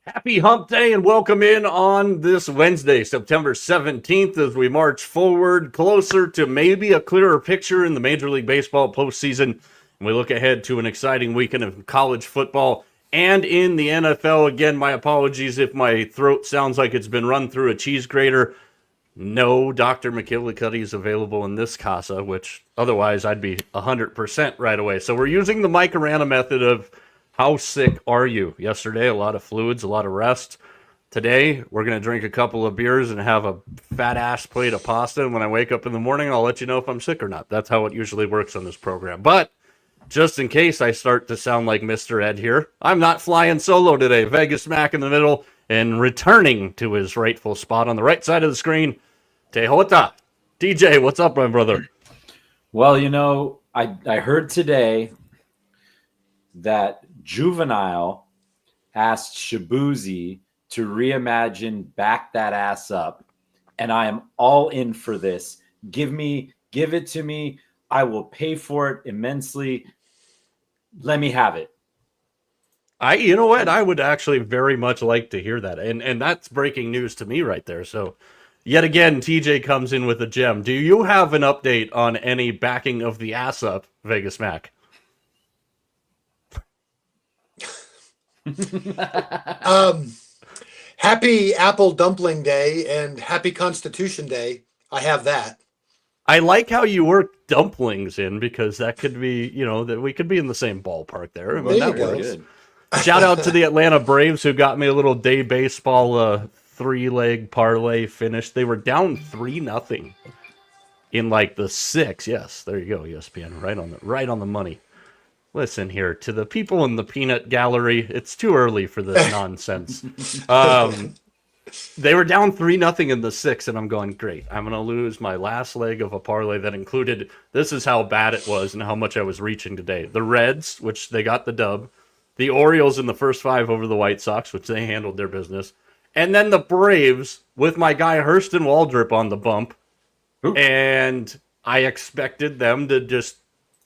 Happy Hump Day and welcome in on this Wednesday, September 17th, as we march forward closer to maybe a clearer picture in the Major League Baseball postseason. And we look ahead to an exciting weekend of college football and in the NFL. Again, my apologies if my throat sounds like it's been run through a cheese grater. No Dr. McKillicuddy is available in this casa, which otherwise I'd be 100% right away. So we're using the Mike Arana method of how sick are you? Yesterday, a lot of fluids, a lot of rest. Today, we're going to drink a couple of beers and have a fat-ass plate of pasta. And when I wake up in the morning, I'll let you know if I'm sick or not. That's how it usually works on this program. But just in case I start to sound like Mr. Ed here, I'm not flying solo today. Vegas Mac in the middle and returning to his rightful spot on the right side of the screen, Tejota. DJ, what's up, my brother? Well, you know, I heard today that Juvenile asked Shabuzi to reimagine Back That Ass Up, and I am all in for this. Give it to me. I will pay for it immensely. Let me have it. You know what? I would actually very much like to hear that. And that's breaking news to me right there. So yet again, TJ comes in with a gem. Do you have an update on any backing of the ass up, Vegas Mac? Happy Apple Dumpling Day and Happy Constitution Day. I have that. I like how you work dumplings in, because that could be, that we could be in the same ballpark there. I mean, that works. Good. Shout out to the Atlanta Braves who got me a little day baseball 3-leg parlay finish. They were down 3-0 in like the 6. Yes, there you go, ESPN, right on the money. Listen here, to the people in the peanut gallery, it's too early for this nonsense. They were down 3-0 in the 6, and I'm going, great. I'm going to lose my last leg of a parlay that included, this is how bad it was and how much I was reaching today. The Reds, which they got the dub. The Orioles in the first 5 over the White Sox, which they handled their business. And then the Braves with my guy Hurston Waldrop on the bump. Ooh. And I expected them to just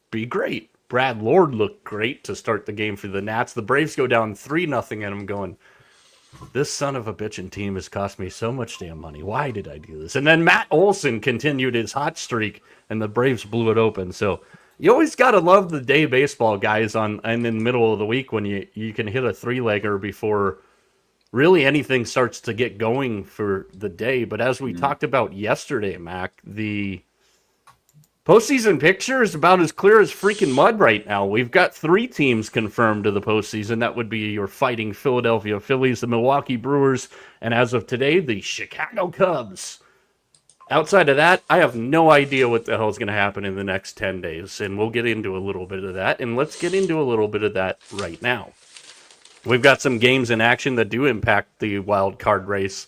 be great. Brad Lord looked great to start the game for the Nats. The Braves go down 3-0, and I'm going, this son of a bitchin' team has cost me so much damn money. Why did I do this? And then Matt Olson continued his hot streak, and the Braves blew it open. So you always got to love the day baseball guys in the middle of the week when you can hit a 3-legger before really anything starts to get going for the day. But as we talked about yesterday, Mac, the postseason picture is about as clear as freaking mud right now. We've got 3 teams confirmed to the postseason. That would be your fighting Philadelphia Phillies, the Milwaukee Brewers, and as of today, the Chicago Cubs. Outside of that, I have no idea what the hell is going to happen in the next 10 days, and we'll get into a little bit of that, and let's get into a little bit of that right now. We've got some games in action that do impact the wild card race.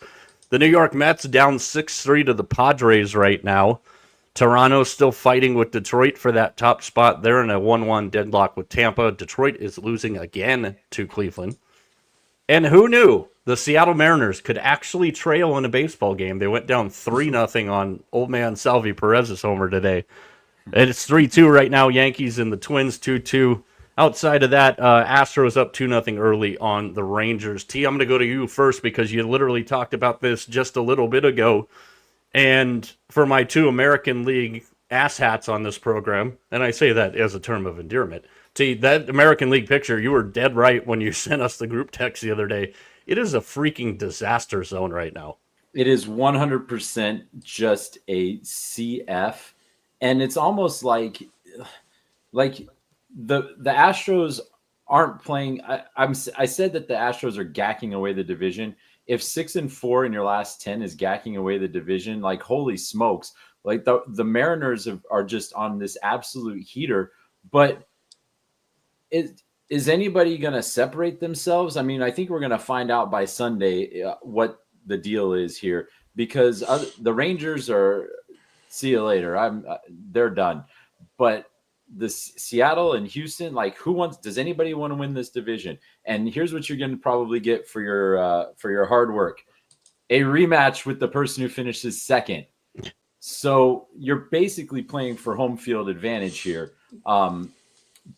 The New York Mets down 6-3 to the Padres right now. Toronto's still fighting with Detroit for that top spot. They're in a 1-1 deadlock with Tampa. Detroit is losing again to Cleveland. And who knew the Seattle Mariners could actually trail in a baseball game? They went down 3-0 on old man Salvi Perez's homer today. And it's 3-2 right now. Yankees and the Twins 2-2. Outside of that, Astros up 2-0 early on the Rangers. T, I'm going to go to you first because you literally talked about this just a little bit ago. And for my 2 American League asshats on this program, and I say that as a term of endearment, T, that American League picture, you were dead right when you sent us the group text the other day. It is a freaking disaster zone right now. It is 100% just a CF. And it's almost like the Astros aren't playing. I said that the Astros are gacking away the division. If 6-4 in your last 10 is gacking away the division, like holy smokes, like the Mariners are just on this absolute heater. But is anybody going to separate themselves? I mean, I think we're going to find out by Sunday what the deal is here, because the Rangers are see you later. They're done. But the Seattle and Houston, like, does anybody want to win this division? And here's what you're going to probably get for your hard work: a rematch with the person who finishes second. So you're basically playing for home field advantage here.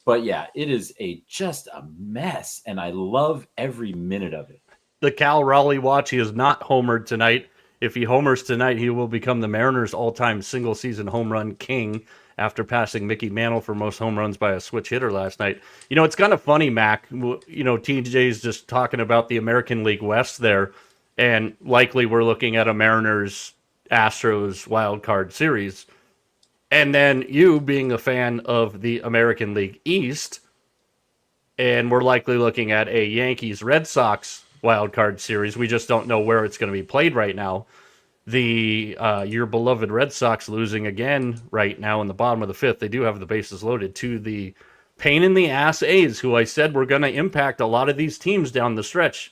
But yeah, it is just a mess, and I love every minute of it. The Cal Raleigh watch, he is not homered tonight. If he homers tonight, he will become the Mariners' all-time single-season home run king after passing Mickey Mantle for most home runs by a switch hitter last night. You know, it's kind of funny, Mac. You know, TJ's just talking about the American League West there, and likely we're looking at a Mariners-Astros wild card series. And then you being a fan of the American League East, and we're likely looking at a Yankees-Red Sox wild card series. We just don't know where it's going to be played right now. Your beloved Red Sox losing again right now in the bottom of the fifth. They do have the bases loaded to the pain in the ass A's, who I said were going to impact a lot of these teams down the stretch.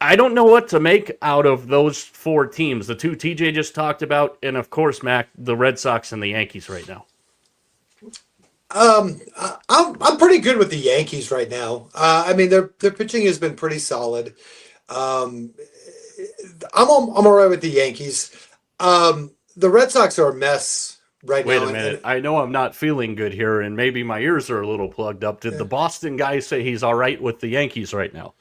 I don't know what to make out of those four teams. The two TJ just talked about, and of course, Mac, the Red Sox and the Yankees right now. I'm pretty good with the Yankees right now. I mean, their pitching has been pretty solid. I'm all right with the Yankees. The Red Sox are a mess right now. Wait a minute. I know I'm not feeling good here, and maybe my ears are a little plugged up. Did the Boston guy say he's all right with the Yankees right now?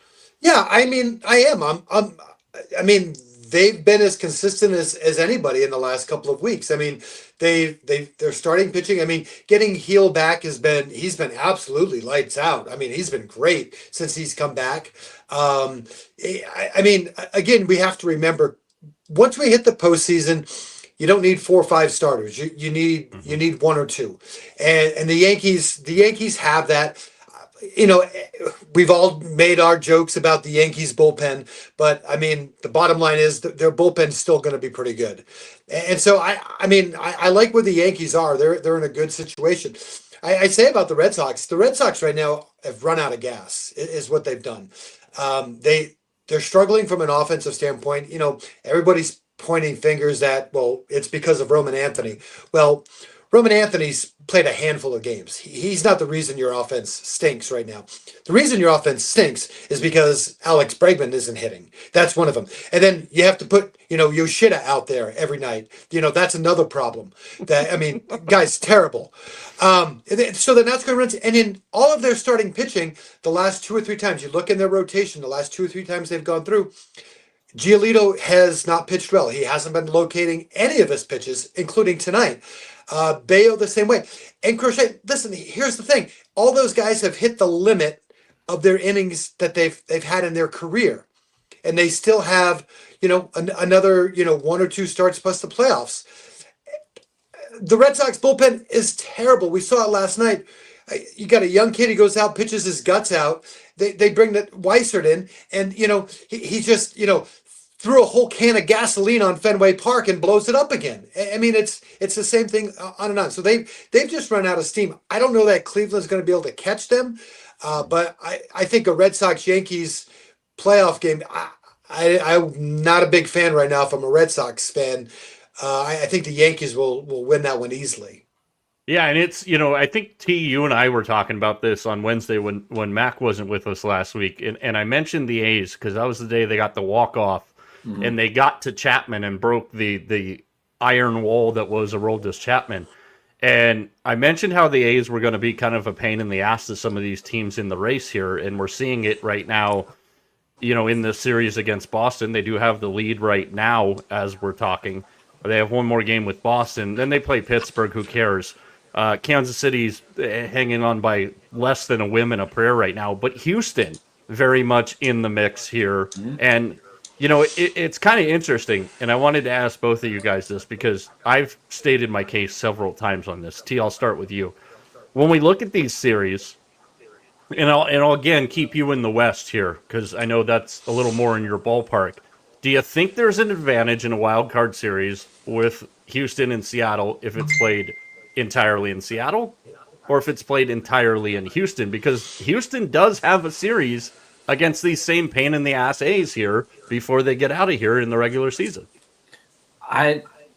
Yeah, I mean, I am. I mean, they've been as consistent as anybody in the last couple of weeks. I mean, they're starting pitching. I mean, getting Heel back he's been absolutely lights out. I mean, he's been great since he's come back. I mean, again, we have to remember, once we hit the postseason, you don't need 4 or 5 starters. You need 1 or 2, and the Yankees have that. You know, we've all made our jokes about the Yankees bullpen, but I mean, the bottom line is that their bullpen's still going to be pretty good. And so I mean, I like where the Yankees are. They're in a good situation. I say about the Red Sox right now have run out of gas, is what they've done. They're struggling from an offensive standpoint. You know, everybody's pointing fingers at, well, it's because of Roman Anthony. Well, Roman Anthony's played a handful of games. He's not the reason your offense stinks right now. The reason your offense stinks is because Alex Bregman isn't hitting. That's one of them. And then you have to put, Yoshida out there every night. That's another problem. Guy's terrible. So then that's going to run. And in all of their starting pitching, the last 2 or 3 times, you look in their rotation, the last 2 or 3 times they've gone through, Giolito has not pitched well. He hasn't been locating any of his pitches, including tonight. Bayo the same way. And Crochet, listen, here's the thing. All those guys have hit the limit of their innings that they've had in their career. And they still have, another, 1 or 2 starts plus the playoffs. The Red Sox bullpen is terrible. We saw it last night. You got a young kid, he goes out, pitches his guts out. They bring that Weissert in, and he just threw a whole can of gasoline on Fenway Park and blows it up again. I mean, it's the same thing on and on. So they've just run out of steam. I don't know that Cleveland's going to be able to catch them, but I think a Red Sox Yankees playoff game. I'm not a big fan right now if I'm a Red Sox fan. I think the Yankees will win that one easily. Yeah, and it's, I think T, you and I were talking about this on Wednesday when Mac wasn't with us last week, and I mentioned the A's because that was the day they got the walk-off, and they got to Chapman and broke the iron wall that was Aroldis Chapman. And I mentioned how the A's were going to be kind of a pain in the ass to some of these teams in the race here, and we're seeing it right now, in the series against Boston. They do have the lead right now as we're talking. They have one more game with Boston. Then they play Pittsburgh. Who cares? Kansas City's hanging on by less than a whim and a prayer right now. But Houston, very much in the mix here. Mm-hmm. And, it's kind of interesting. And I wanted to ask both of you guys this because I've stated my case several times on this. T, I'll start with you. When we look at these series, and I'll again keep you in the West here because I know that's a little more in your ballpark. Do you think there's an advantage in a wild card series with Houston and Seattle if it's played entirely in Seattle or if it's played entirely in Houston? Because Houston does have a series against these same pain in the ass A's here before they get out of here in the regular season.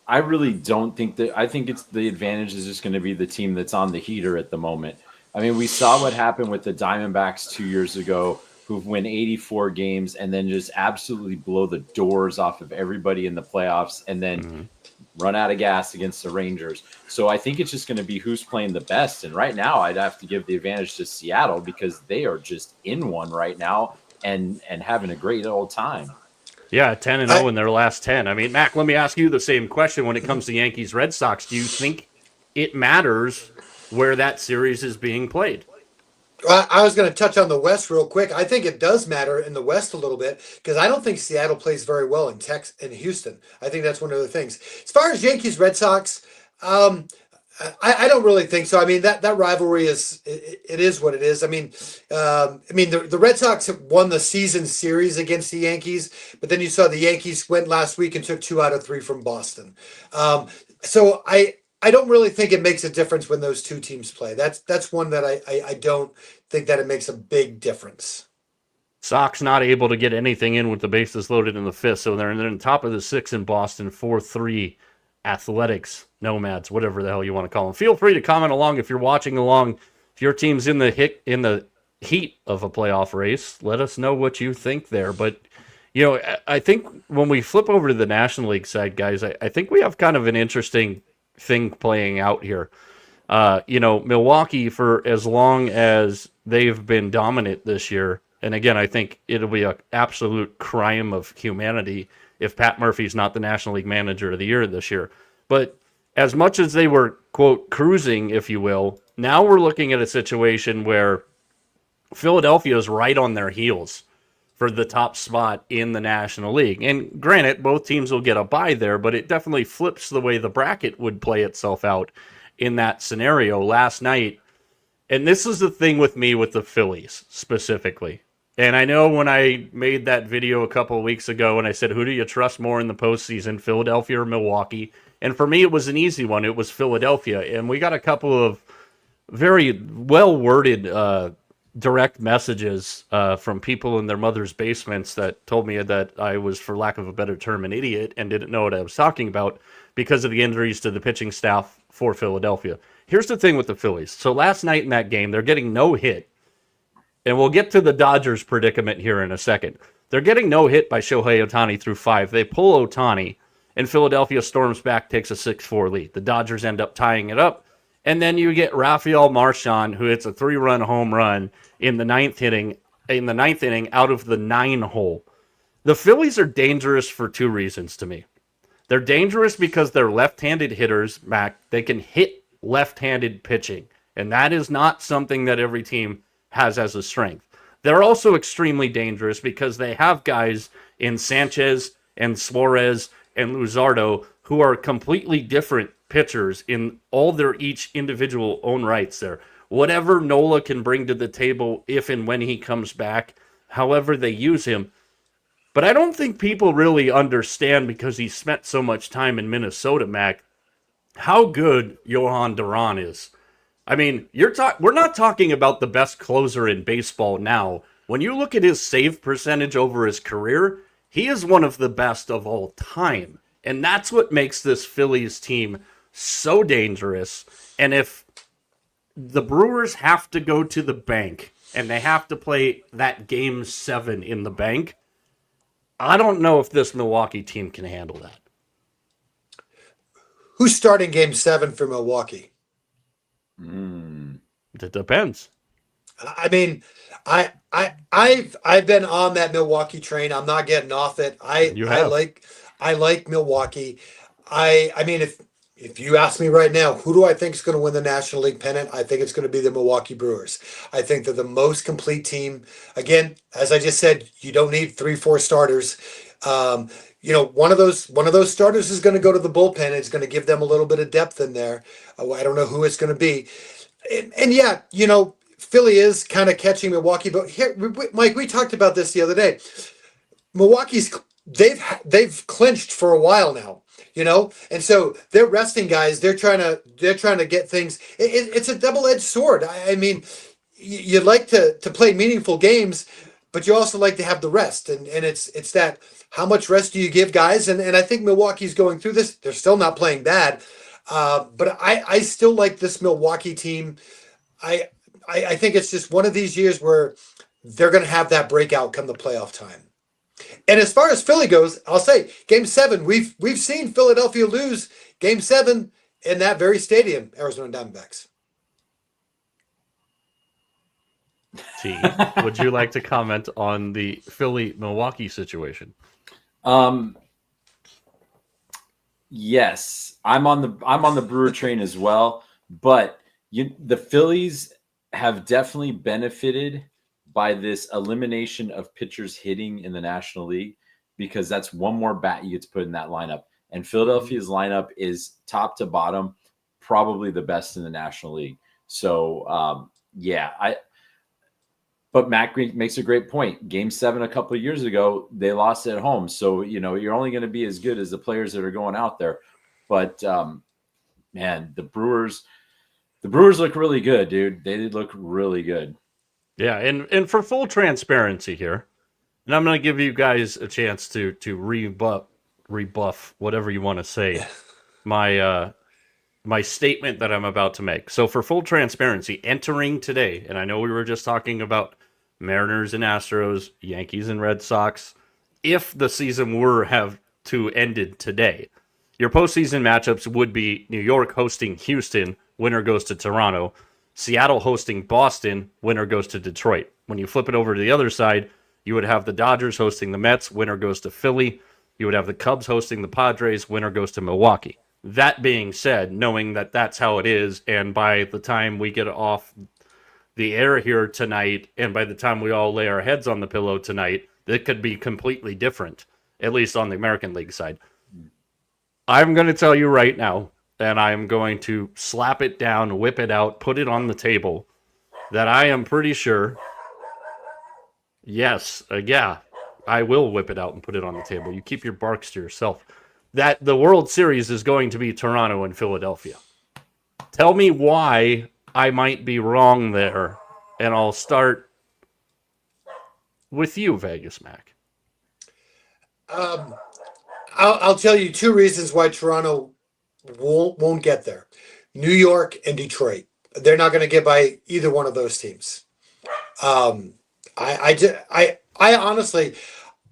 I really don't think that. I think it's the advantage is just going to be the team that's on the heater at the moment. I mean, we saw what happened with the Diamondbacks 2 years ago, who win 84 games and then just absolutely blow the doors off of everybody in the playoffs and then run out of gas against the Rangers. So I think it's just going to be who's playing the best. And right now, I'd have to give the advantage to Seattle because they are just in one right now and having a great old time. Yeah, 10-0 in their last 10. I mean, Mac, let me ask you the same question when it comes to Yankees-Red Sox. Do you think it matters where that series is being played? I was going to touch on the West real quick. I think it does matter in the West a little bit because I don't think Seattle plays very well in Houston. I think that's one of the things. As far as Yankees-Red Sox, I don't really think so. I mean, that rivalry is what it is. I mean, the Red Sox have won the season series against the Yankees, but then you saw the Yankees went last week and took 2 out of 3 from Boston. So I don't really think it makes a difference when those two teams play. That's one that I don't think that it makes a big difference. Sox not able to get anything in with the bases loaded in the 5th, so they're in the top of the 6th in Boston, 4-3. Athletics, Nomads, whatever the hell you want to call them. Feel free to comment along if you're watching along. If your team's in the heat of a playoff race, let us know what you think there. But, you know, I think when we flip over to the National League side, guys, I think we have kind of an interesting thing playing out here. You know, Milwaukee, for as long as they've been dominant this year, and again, I think it'll be an absolute crime of humanity if Pat Murphy's not the National League Manager of the Year this year. But as much as they were, quote, cruising, if you will, now we're looking at a situation where Philadelphia is right on their heels for the top spot in the National League. And granted, both teams will get a bye there, but it definitely flips the way the bracket would play itself out in that scenario last night. And this is the thing with me with the Phillies specifically. And I know when I made that video a couple of weeks ago and I said, who do you trust more in the postseason, Philadelphia or Milwaukee? And for me, it was an easy one. It was Philadelphia. And we got a couple of very well-worded direct messages from people in their mother's basements that told me that I was, for lack of a better term, an idiot and didn't know what I was talking about because of the injuries to the pitching staff for Philadelphia. Here's the thing with the Phillies. So last night in that game, they're getting no hit. And we'll get to the Dodgers predicament here in a second. They're getting no hit by Shohei Ohtani through 5. They pull Ohtani, and Philadelphia storms back, takes a 6-4 lead. The Dodgers end up tying it up. And then you get Rafael Marchand, who hits a 3-run home run in the ninth inning out of the 9-hole. The Phillies are dangerous for 2 reasons to me. They're dangerous because they're left-handed hitters, Mac. They can hit left-handed pitching. And that is not something that every team has as a strength. They're also extremely dangerous because they have guys in Sanchez and Suarez and Luzardo who are completely different pitchers in all their each individual own rights there. Whatever Nola can bring to the table if and when he comes back, however they use him. But I don't think people really understand, because he spent so much time in Minnesota, Mac, how good Johan Duran is. I mean, we're not talking about the best closer in baseball now. When you look at his save percentage over his career, he is one of the best of all time. And that's what makes this Phillies team so dangerous. And if the Brewers have to go to the bank and they have to play that Game 7 in the bank, I don't know if this Milwaukee team can handle that. Who's starting Game 7 for Milwaukee? It depends. I mean, I've been on that Milwaukee train. I'm not getting off it. I like Milwaukee. I mean, if you ask me right now, who do I think is going to win the National League pennant? I think it's going to be the Milwaukee Brewers. I think they're the most complete team. Again, as I just said, you don't need 3-4 starters. One of those starters is going to go to the bullpen. It's going to give them a little bit of depth in there. I don't know who it's going to be. And yeah, Philly is kind of catching Milwaukee. But here, Mike, we talked about this the other day. Milwaukee's they've clinched for a while now, and so they're resting guys. They're trying to get things. It's a double-edged sword. I mean, you'd like to play meaningful games, but you also like to have the rest, and it's that how much rest do you give guys? And I think Milwaukee's going through this. They're still not playing bad, but I still like this Milwaukee team. I I think it's just one of these years where they're going to have that breakout come the playoff time. And as far as Philly goes, I'll say Game 7. We've seen Philadelphia lose Game 7 in that very stadium, Arizona Diamondbacks. T, would you like to comment on the Philly Milwaukee situation? Yes, I'm on the Brewer train as well, but the Phillies have definitely benefited by this elimination of pitchers hitting in the National League, because that's one more bat you get to put in that lineup. And Philadelphia's lineup is top to bottom probably the best in the National League. So but Matt Green makes a great point. Game 7 a couple of years ago, they lost at home. So, you're only going to be as good as the players that are going out there. But, man, the Brewers look really good, dude. They did look really good. Yeah, and for full transparency here, and I'm going to give you guys a chance to rebuff whatever you want to say, my statement that I'm about to make. So for full transparency, entering today, and I know we were just talking about Mariners and Astros, Yankees and Red Sox, if the season were have to ended today, your postseason matchups would be New York hosting Houston, winner goes to Toronto, Seattle hosting Boston, winner goes to Detroit. When you flip it over to the other side, you would have the Dodgers hosting the Mets, winner goes to Philly. You would have the Cubs hosting the Padres, winner goes to Milwaukee. That being said, knowing that that's how it is, and by the time we get off the air here tonight, and by the time we all lay our heads on the pillow tonight, it could be completely different, at least on the American League side. I'm going to tell you right now, and I'm going to slap it down, whip it out, put it on the table, that I am pretty sure, I will whip it out and put it on the table. You keep your barks to yourself. That the World Series is going to be Toronto and Philadelphia. Tell me why I might be wrong there, and I'll start with you, Vegas Mac. I'll tell you 2 reasons why Toronto won't get there. New York and Detroit. They're not going to get by either one of those teams. I honestly,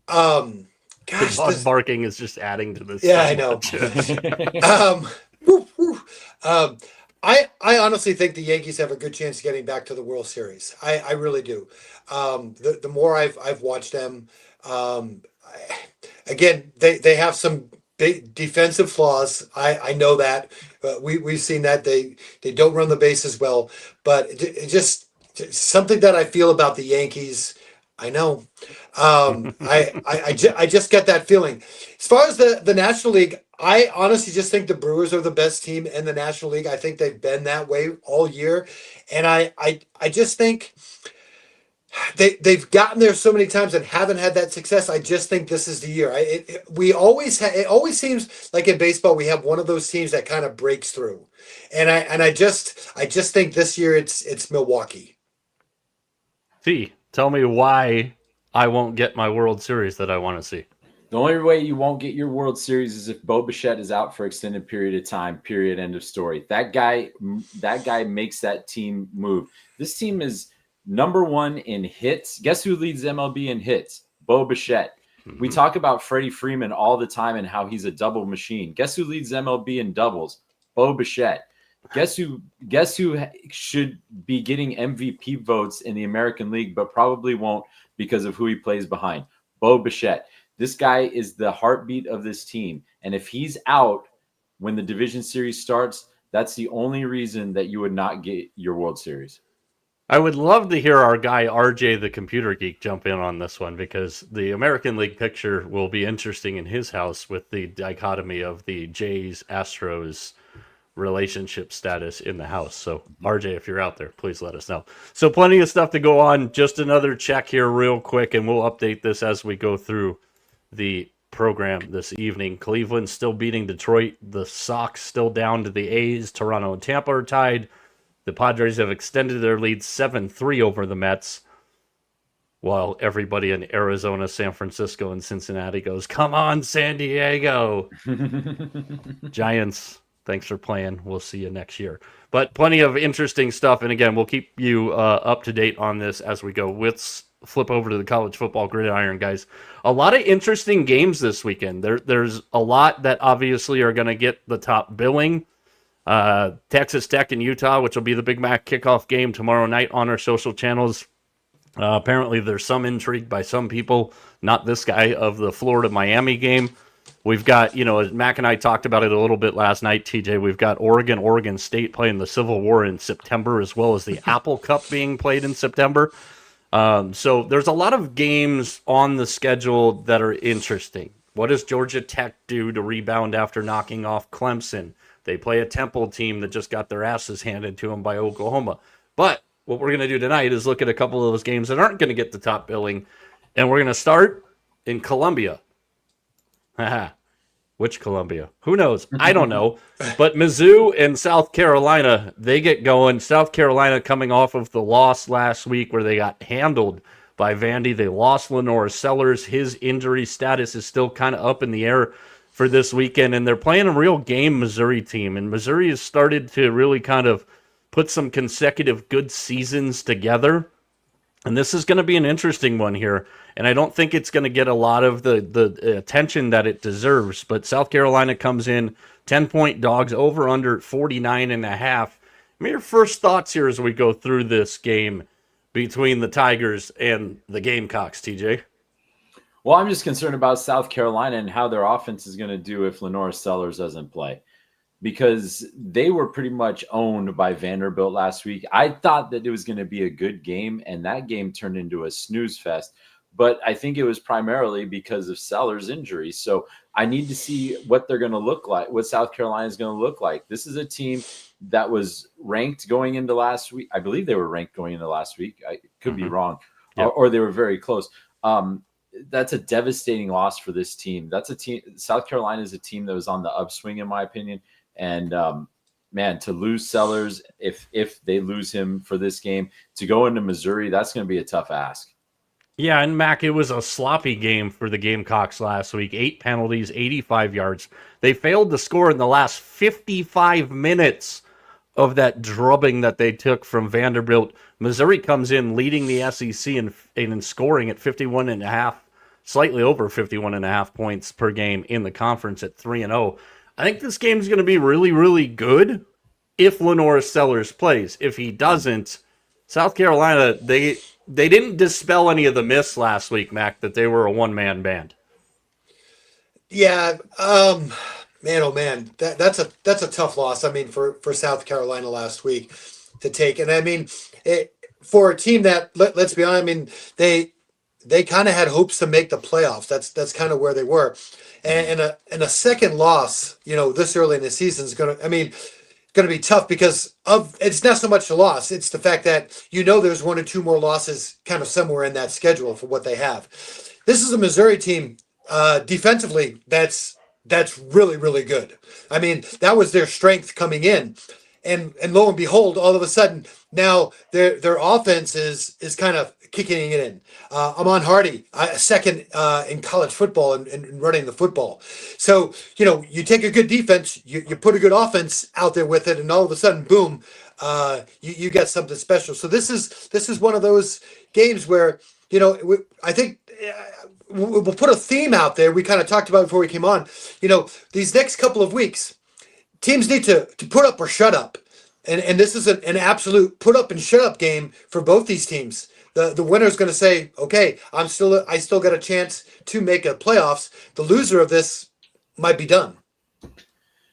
The dog barking is just adding to this. Yeah, I know. I honestly think the Yankees have a good chance of getting back to the World Series. I really do. The more I've watched them, again, they have some big defensive flaws. I know that. We've seen that they don't run the bases well, but it just something that I feel about the Yankees. I know. I just get that feeling. As far as the National League, I honestly just think the Brewers are the best team in the National League. I think they've been that way all year, and I just think they've gotten there so many times and haven't had that success. I just think this is the year. It always seems like in baseball we have one of those teams that kind of breaks through, and I just think this year it's Milwaukee. T, tell me why I won't get my World Series that I want to see. The only way you won't get your World Series is if Bo Bichette is out for extended period of time, period, end of story. That guy makes that team move. This team is number 1 in hits. Guess who leads MLB in hits? Bo Bichette. Mm-hmm. We talk about Freddie Freeman all the time and how he's a double machine. Guess who leads MLB in doubles? Bo Bichette. Guess who should be getting MVP votes in the American League, but probably won't because of who he plays behind? Bo Bichette. This guy is the heartbeat of this team. And if he's out when the division series starts, that's the only reason that you would not get your World Series. I would love to hear our guy RJ, the computer geek, jump in on this one, because the American League picture will be interesting in his house with the dichotomy of the Jays, Astros relationship status in the house. So RJ, if you're out there, please let us know. So plenty of stuff to go on. Just another check here real quick, and we'll update this as we go through the program this evening. Cleveland still beating Detroit. The Sox still down to the A's. Toronto and Tampa are tied. The Padres have extended their lead 7-3 over the Mets. while everybody in Arizona, San Francisco, and Cincinnati goes, "Come on, San Diego!" Giants, thanks for playing. We'll see you next year. But plenty of interesting stuff. And again, we'll keep you up to date on this as we go. Let's flip over to the college football gridiron, guys. A lot of interesting games this weekend. There's a lot that obviously are going to get the top billing. Texas Tech and Utah, which will be the Big Mac kickoff game tomorrow night on our social channels. Apparently, there's some intrigue by some people, not this guy, of the Florida-Miami game. We've got, Mac and I talked about it a little bit last night, TJ. We've got Oregon State playing the Civil War in September, as well as the Apple Cup being played in September. So there's a lot of games on the schedule that are interesting. What does Georgia Tech do to rebound after knocking off Clemson? They play a Temple team that just got their asses handed to them by Oklahoma. But what we're going to do tonight is look at a couple of those games that aren't going to get the top billing, and we're going to start in Columbia. Which Columbia? Who knows? I don't know. But Mizzou and South Carolina, they get going. South Carolina coming off of the loss last week where they got handled by Vandy. They lost Lenore Sellers. His injury status is still kind of up in the air for this weekend, and they're playing a real game Missouri team. And Missouri has started to really kind of put some consecutive good seasons together. And this is going to be an interesting one here. And I don't think it's going to get a lot of the attention that it deserves. But South Carolina comes in 10-point dogs, over under 49.5. Your first thoughts here as we go through this game between the Tigers and the Gamecocks, TJ? Well, I'm just concerned about South Carolina and how their offense is going to do if Lenore Sellers doesn't play, because they were pretty much owned by Vanderbilt last week. I thought that it was going to be a good game, and that game turned into a snooze fest. But I think it was primarily because of Sellers' injury. So I need to see what they're going to look like, what South Carolina is going to look like. This is a team that was ranked going into last week. I believe they were ranked going into last week. I could be wrong, or they were very close. That's a devastating loss for this team. That's a team. South Carolina is a team that was on the upswing, in my opinion. And man, to lose Sellers, if they lose him for this game, to go into Missouri, that's going to be a tough ask. Yeah, and Mac, it was a sloppy game for the Gamecocks last week. 8 penalties, 85 yards. They failed to score in the last 55 minutes of that drubbing that they took from Vanderbilt. Missouri comes in leading the SEC in scoring at 51.5, slightly over 51.5 points per game in the conference at 3-0. I think this game is going to be really, really good if Lenore Sellers plays. If he doesn't, South Carolina, they didn't dispel any of the myths last week, Mac, that they were a one-man band. Yeah, man, oh man, that's a tough loss. I mean, for South Carolina last week to take, and I mean, for a team that let's be honest, I mean, they kind of had hopes to make the playoffs. That's kind of where they were, and a second loss, this early in the season is going to be tough because it's not so much the loss, it's the fact that there's 1 or 2 more losses kind of somewhere in that schedule for what they have. This is a Missouri team defensively that's really, really good. I mean, that was their strength coming in. And lo and behold, all of a sudden, now their offense is kind of kicking it in. Amon Hardy, second in college football and running the football. So, you take a good defense, you put a good offense out there with it, and all of a sudden, boom, you get something special. So this is one of those games where, I think we'll put a theme out there. We kind of talked about it before we came on. These next couple of weeks, teams need to put up or shut up. And this is an absolute put up and shut up game for both these teams. The winner's going to say, okay, I still got a chance to make a playoffs. The loser of this might be done.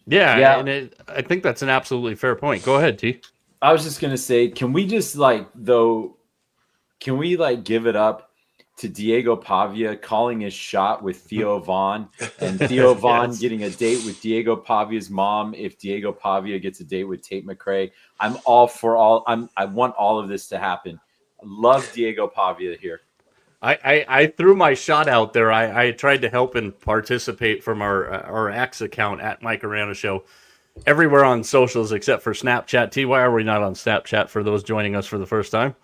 Yeah. And I think that's an absolutely fair point. Go ahead, T. I was just going to say, can we give it up to Diego Pavia calling his shot with Theo Vaughn, and Theo Vaughn getting a date with Diego Pavia's mom if Diego Pavia gets a date with Tate McRae? I'm all for I want all of this to happen. I love Diego Pavia here. I threw my shot out there. I tried to help and participate from our X account at Mike Arana Show everywhere on socials except for Snapchat. T, why are we not on Snapchat for those joining us for the first time?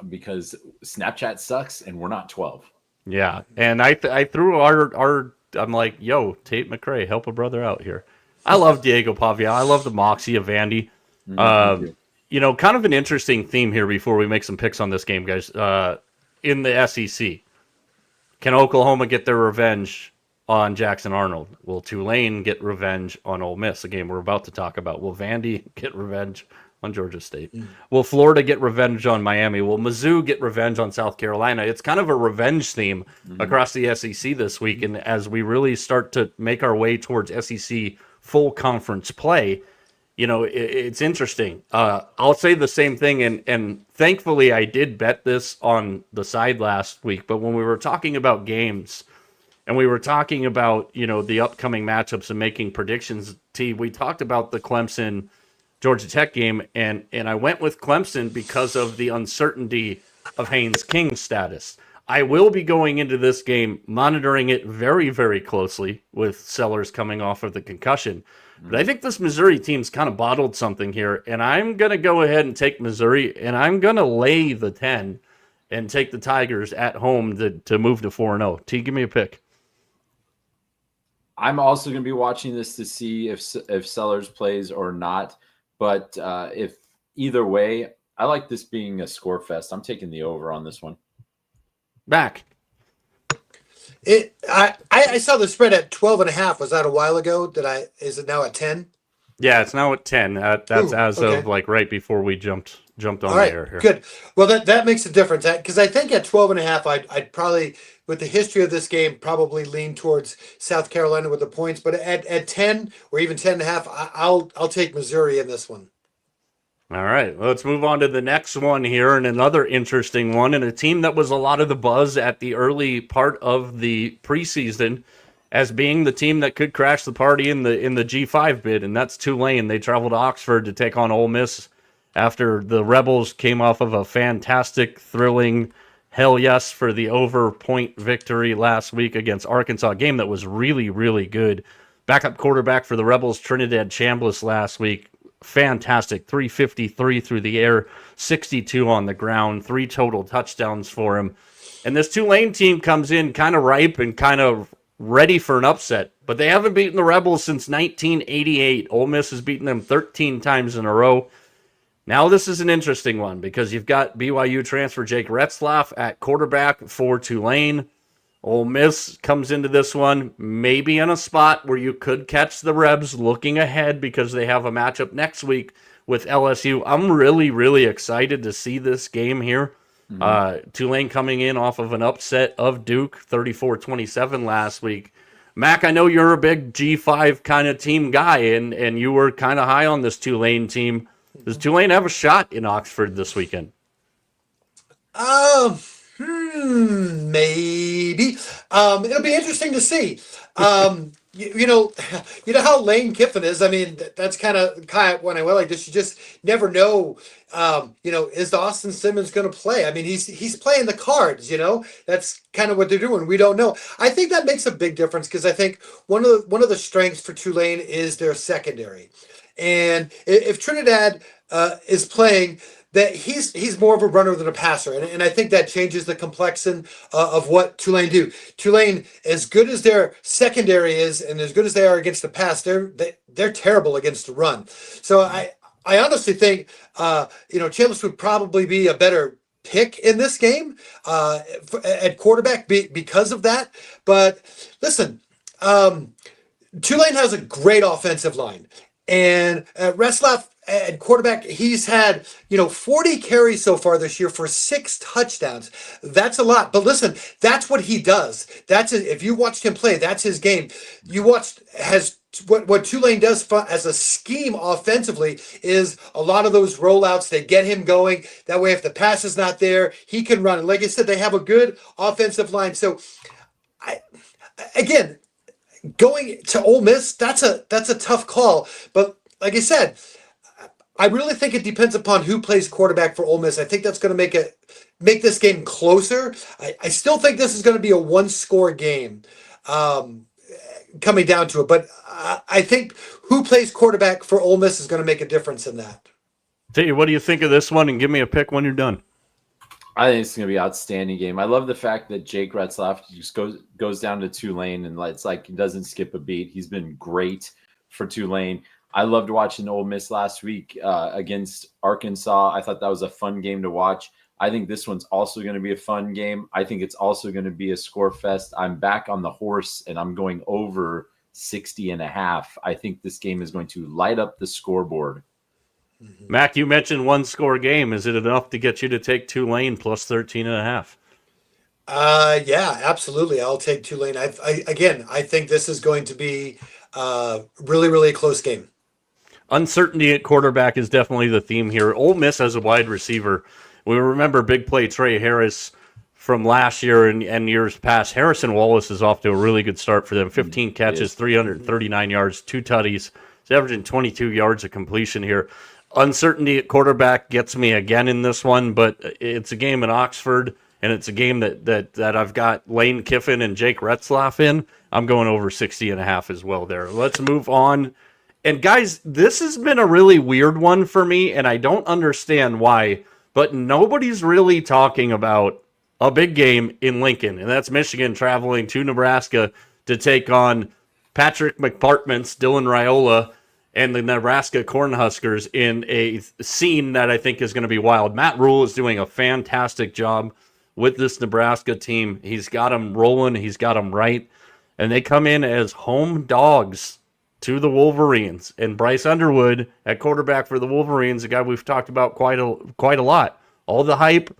because Snapchat sucks and we're not 12. Yeah, and I threw our I'm like, yo, Tate McRae, help a brother out here. I love Diego Pavia. I love the moxie of Vandy. Kind of an interesting theme here before we make some picks on this game, guys. In the SEC, can Oklahoma get their revenge on Jackson Arnold? Will Tulane get revenge on Ole Miss, a game we're about to talk about? Will Vandy get revenge on Georgia State? Will Florida get revenge on Miami? Will Mizzou get revenge on South Carolina? It's kind of a revenge theme across the SEC this week, and as we really start to make our way towards SEC full conference play, it's interesting. I'll say the same thing, and thankfully I did bet this on the side last week, but when we were talking about games and we were talking about, the upcoming matchups and making predictions, we talked about the Clemson Georgia Tech game, and I went with Clemson because of the uncertainty of Haynes King's status. I will be going into this game monitoring it very, very closely with Sellers coming off of the concussion. But I think this Missouri team's kind of bottled something here, and I'm going to go ahead and take Missouri, and I'm going to lay the 10 and take the Tigers at home to move to 4-0. T, give me a pick. I'm also going to be watching this to see if Sellers plays or not. But if either way, I like this being a score fest. I'm taking the over on this one. Back. I saw the spread at 12.5. Was that a while ago? Is it now at 10? Yeah, it's now at 10. That's okay. of right before we jumped on All right, the air here. Good. Well, that makes a difference because I think at 12.5, I'd probably, with the history of this game, probably lean towards South Carolina with the points. But at 10 or even 10.5, I'll take Missouri in this one. All right, let's move on to the next one here, and another interesting one, and a team that was a lot of the buzz at the early part of the preseason as being the team that could crash the party in the G5 bid, and that's Tulane. They traveled to Oxford to take on Ole Miss after the Rebels came off of a fantastic, thrilling, hell yes for the over point victory last week against Arkansas, a game that was really, really good. Backup quarterback for the Rebels, Trinidad Chambliss, last week. Fantastic. 353 through the air, 62 on the ground, 3 total touchdowns for him. And this Tulane team comes in kind of ripe and kind of ready for an upset, but they haven't beaten the Rebels since 1988. Ole Miss has beaten them 13 times in a row. Now this is an interesting one because you've got BYU transfer Jake Retzlaff at quarterback for Tulane. Ole Miss comes into this one maybe in a spot where you could catch the Rebs looking ahead because they have a matchup next week with LSU. I'm really, really excited to see this game here. Tulane coming in off of an upset of Duke, 34-27 last week. Mac, I know you're a big G5 kind of team guy, and you were kind of high on this Tulane team. Does Tulane have a shot in Oxford this weekend? Maybe. It'll be interesting to see. You know how Lane Kiffin is. I mean, that's kind of when I went like this. You just never know. Is Austin Simmons going to play? I mean, he's playing the cards. That's kind of what they're doing. We don't know. I think that makes a big difference because I think one of the strengths for Tulane is their secondary, and if Trinidad is playing, that he's more of a runner than a passer, and I think that changes the complexion of what Tulane do. Tulane, as good as their secondary is, and as good as they are against the pass, they're terrible against the run. So I honestly think Chambliss would probably be a better pick in this game at quarterback because of that. But listen, Tulane has a great offensive line, and Retzlaff at quarterback, he's had 40 carries so far this year for 6 touchdowns. That's a lot. But listen, that's what he does. If you watched him play, that's his game. You watched what Tulane does as a scheme offensively is a lot of those rollouts. They get him going. That way, if the pass is not there, he can run. And like I said, they have a good offensive line. So, again, going to Ole Miss, that's a tough call. But like I said, I really think it depends upon who plays quarterback for Ole Miss. I think that's going to make this game closer. I still think this is going to be a 1-score game coming down to it. But I think who plays quarterback for Ole Miss is going to make a difference in that. Tell you, what do you think of this one? And give me a pick when you're done. I think it's going to be an outstanding game. I love the fact that Jake Retzlaff just goes down to Tulane and it's like he doesn't skip a beat. He's been great for Tulane. I loved watching Ole Miss last week against Arkansas. I thought that was a fun game to watch. I think this one's also going to be a fun game. I think it's also going to be a score fest. I'm back on the horse and I'm going over 60.5. I think this game is going to light up the scoreboard. Mac, you mentioned one score game. Is it enough to get you to take Tulane plus 13.5? Yeah, absolutely. I'll take Tulane. I think this is going to be really, really close game. Uncertainty at quarterback is definitely the theme here. Ole Miss has a wide receiver. We remember big play Trey Harris from last year and years past. Harrison Wallace is off to a really good start for them. 15 catches, 339 yards, 2 tutties. He's averaging 22 yards of completion here. Uncertainty at quarterback gets me again in this one, but it's a game in Oxford, and it's a game that I've got Lane Kiffin and Jake Retzlaff in. I'm going over 60.5 as well there. Let's move on. And guys, this has been a really weird one for me, and I don't understand why, but nobody's really talking about a big game in Lincoln, and that's Michigan traveling to Nebraska to take on Patrick McPartment's Dylan Raiola and the Nebraska Cornhuskers in a scene that I think is going to be wild. Matt Rule is doing a fantastic job with this Nebraska team. He's got them rolling. He's got them right. And they come in as home dogs to the Wolverines. And Bryce Underwood at quarterback for the Wolverines, a guy we've talked about quite a lot. All the hype.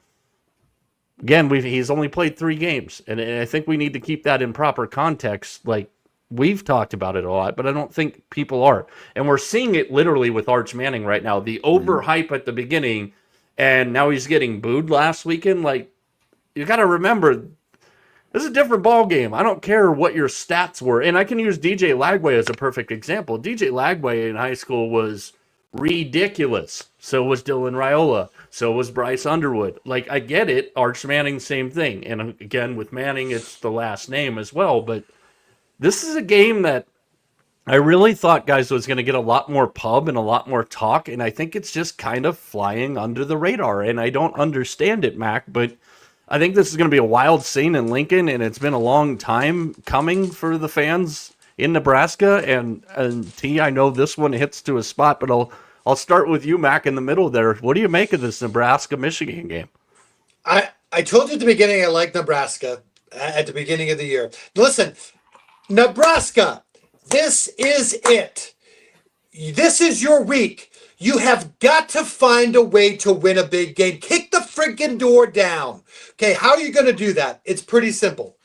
Again, he's only played 3 games. And I think we need to keep that in proper context. Like, we've talked about it a lot, but I don't think people are. And we're seeing it literally with Arch Manning right now. The overhype at the beginning, and now he's getting booed last weekend. Like, you got to remember, this is a different ball game. I don't care what your stats were. And I can use DJ Lagway as a perfect example. DJ Lagway in high school was ridiculous. So was Dylan Raiola. So was Bryce Underwood. Like, I get it. Arch Manning, same thing. And again, with Manning, it's the last name as well. But this is a game that I really thought, guys, was going to get a lot more pub and a lot more talk, and I think it's just kind of flying under the radar, and I don't understand it, Mac, but I think this is going to be a wild scene in Lincoln, and it's been a long time coming for the fans in Nebraska, and T, I know this one hits to a spot, but I'll start with you, Mac, in the middle there. What do you make of this Nebraska-Michigan game? I told you at the beginning I like Nebraska at the beginning of the year. Listen, Nebraska, this is it. This is your week. You have got to find a way to win a big game. Kick the freaking door down. Okay, how are you going to do that? It's pretty simple.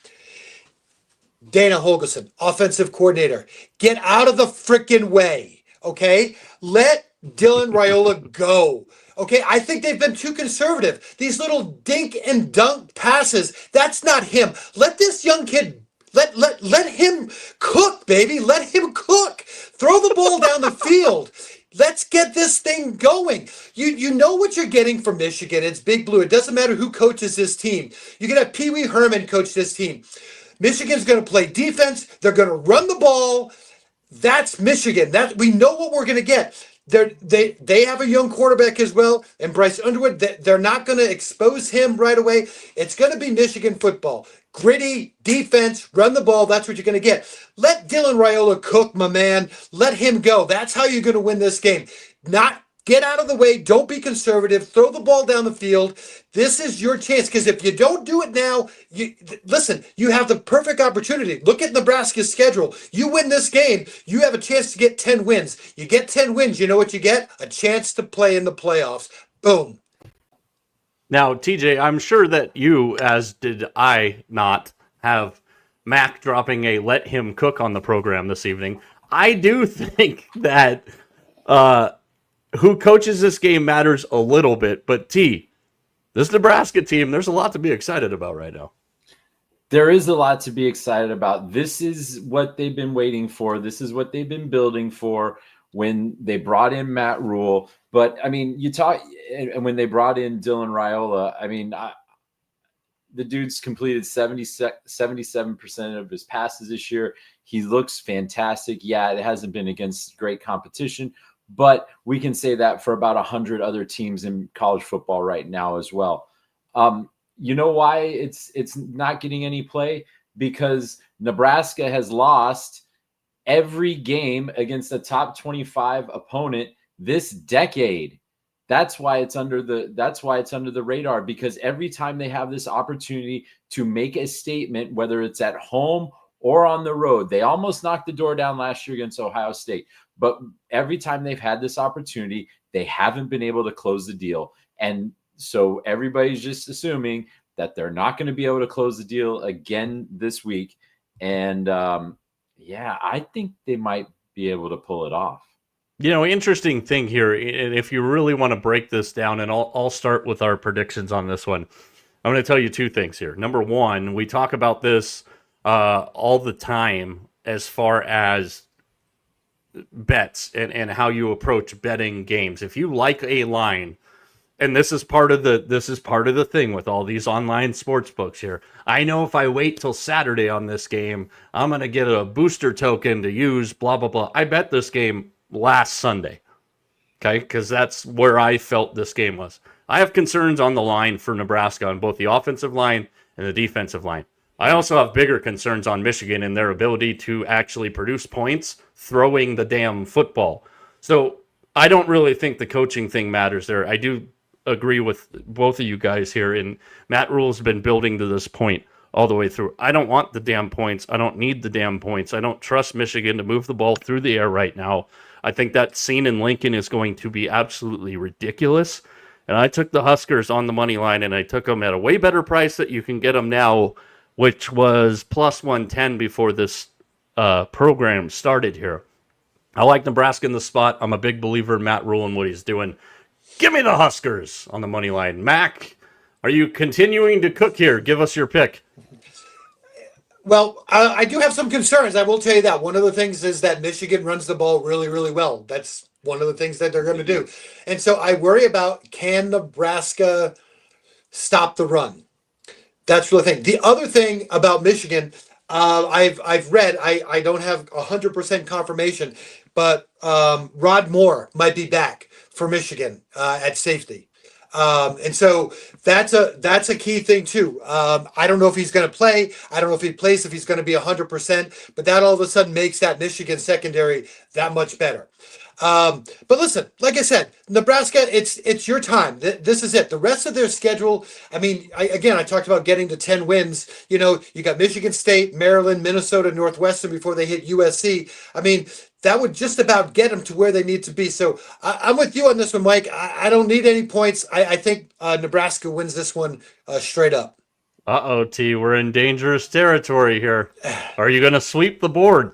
Dana Holgerson, offensive coordinator, get out of the freaking way. Okay, let Dylan Raiola go. Okay, I think they've been too conservative. These little dink and dunk passes, that's not him. Let this young kid Let him cook, baby. Let him cook. Throw the ball down the field. Let's get this thing going. You know what you're getting from Michigan. It's Big Blue. It doesn't matter who coaches this team. You can have Pee Wee Herman coach this team. Michigan's going to play defense. They're going to run the ball. That's Michigan. That we know what we're going to get. They have a young quarterback as well, and Bryce Underwood. They're not going to expose him right away. It's going to be Michigan football. Gritty defense, run the ball. That's what you're going to get. Let Dylan Raiola cook, my man. Let him go. That's how you're going to win this game. Not get out of the way. Don't be conservative. Throw the ball down the field. This is your chance, because if you don't do it now, you have the perfect opportunity. Look at Nebraska's schedule. You win this game, you have a chance to get 10 wins. You get 10 wins, you know what you get? A chance to play in the playoffs. Boom. Now, TJ, I'm sure that you, as did I, not have Mac dropping a let him cook on the program this evening. I do think that who coaches this game matters a little bit, but T, this Nebraska team, there's a lot to be excited about right now. There is a lot to be excited about. This is what they've been waiting for. This is what they've been building for when they brought in Matt Rule. But, I mean, and when they brought in Dylan Raiola, I mean, the dude's completed 77% of his passes this year. He looks fantastic. Yeah, it hasn't been against great competition, but we can say that for about 100 other teams in college football right now as well. You know why it's not getting any play? Because Nebraska has lost every game against a top 25 opponent this decade. That's why it's under the radar, because every time they have this opportunity to make a statement, whether it's at home or on the road, they almost knocked the door down last year against Ohio State. But every time they've had this opportunity, they haven't been able to close the deal. And so everybody's just assuming that they're not going to be able to close the deal again this week. And I think they might be able to pull it off. Interesting thing here, and if you really want to break this down, and I'll start with our predictions on this one. I'm going to tell you two things here. Number one, we talk about this all the time as far as bets and how you approach betting games. If you like a line, and this is part of the thing with all these online sports books here. I know if I wait till Saturday on this game, I'm going to get a booster token to use, blah, blah, blah. I bet this game last Sunday, okay, because that's where I felt this game was. I have concerns on the line for Nebraska on both the offensive line and the defensive line. I also have bigger concerns on Michigan and their ability to actually produce points throwing the damn football. So I don't really think the coaching thing matters there. I do agree with both of you guys here, and Matt Rule's been building to this point all the way through. I don't want the damn points. I don't need the damn points. I don't trust Michigan to move the ball through the air right now. I think that scene in Lincoln is going to be absolutely ridiculous. And I took the Huskers on the money line, and I took them at a way better price that you can get them now, which was plus 110 before this program started here. I like Nebraska in the spot. I'm a big believer in Matt Rule and what he's doing. Give me the Huskers on the money line. Mac, are you continuing to cook here? Give us your pick. Well, I do have some concerns. I will tell you that. One of the things is that Michigan runs the ball really, really well. That's one of the things that they're going to do. And so I worry about, can Nebraska stop the run? That's the thing. The other thing about Michigan, I've read, I don't have 100% confirmation, but Rod Moore might be back for Michigan at safety. And so that's a key thing too. I don't know if he's going to play. I don't know if he plays, if he's going to be 100%, but that all of a sudden makes that Michigan secondary that much better. But listen, like I said, Nebraska, it's your time. This is it. The rest of their schedule, I mean, I talked about getting to 10 wins. You got Michigan State, Maryland, Minnesota, Northwestern before they hit USC. I mean, that would just about get them to where they need to be. So I'm with you on this one, Mike. I don't need any points. I think Nebraska wins this one straight up. Uh-oh, T, we're in dangerous territory here. Are you going to sweep the board?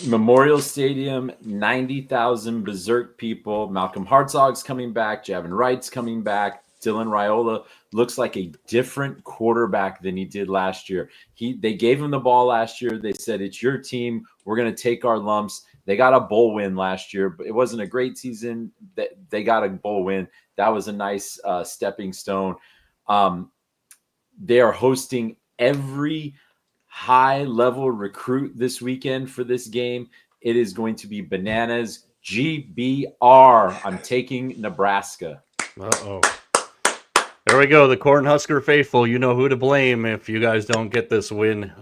Memorial Stadium, 90,000 berserk people. Malcolm Hartzog's coming back. Javin Wright's coming back. Dylan Raiola looks like a different quarterback than he did last year. They gave him the ball last year. They said, it's your team. We're going to take our lumps. They got a bowl win last year, but it wasn't a great season. They got a bowl win. That was a nice stepping stone. They are hosting every high-level recruit this weekend for this game. It is going to be bananas. GBR. I'm taking Nebraska. Uh-oh. There we go. The Cornhusker faithful. You know who to blame if you guys don't get this win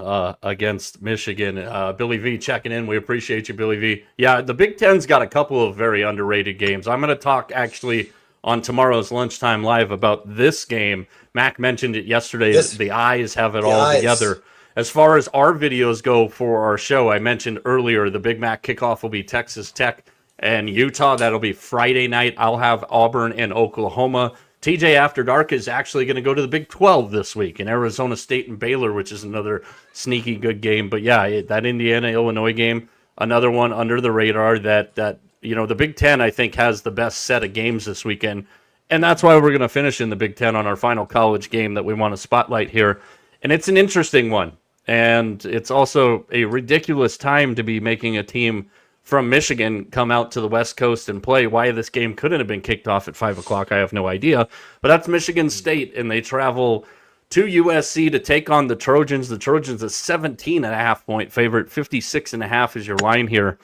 against Michigan. Billy V checking in. We appreciate you, Billy V. Yeah, the Big Ten's got a couple of very underrated games. I'm going to talk actually on tomorrow's Lunchtime Live about this game. Mac mentioned it yesterday. The eyes have it all together. As far as our videos go for our show, I mentioned earlier the Big Mac kickoff will be Texas Tech and Utah. That'll be Friday night. I'll have Auburn and Oklahoma. TJ After Dark is actually going to go to the Big 12 this week in Arizona State and Baylor, which is another sneaky good game. But yeah, that Indiana-Illinois game, another one under the radar that the Big Ten, I think, has the best set of games this weekend. And that's why we're going to finish in the Big Ten on our final college game that we want to spotlight here. And it's an interesting one. And it's also a ridiculous time to be making a team from Michigan come out to the West Coast and play. Why this game couldn't have been kicked off at 5 o'clock, I have no idea. But that's Michigan State, and they travel to USC to take on the Trojans. The Trojans a 17.5-point favorite. 56.5 is your line here.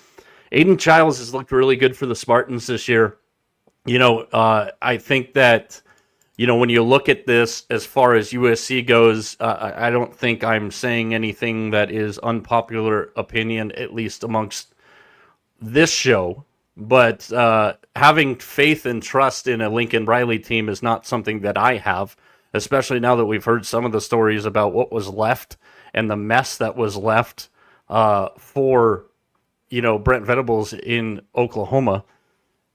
Aiden Childs has looked really good for the Spartans this year. I think that when you look at this as far as USC goes, I don't think I'm saying anything that is unpopular opinion, at least amongst this show. But having faith and trust in a Lincoln Riley team is not something that I have, especially now that we've heard some of the stories about what was left and the mess that was left for Brent Venables in Oklahoma.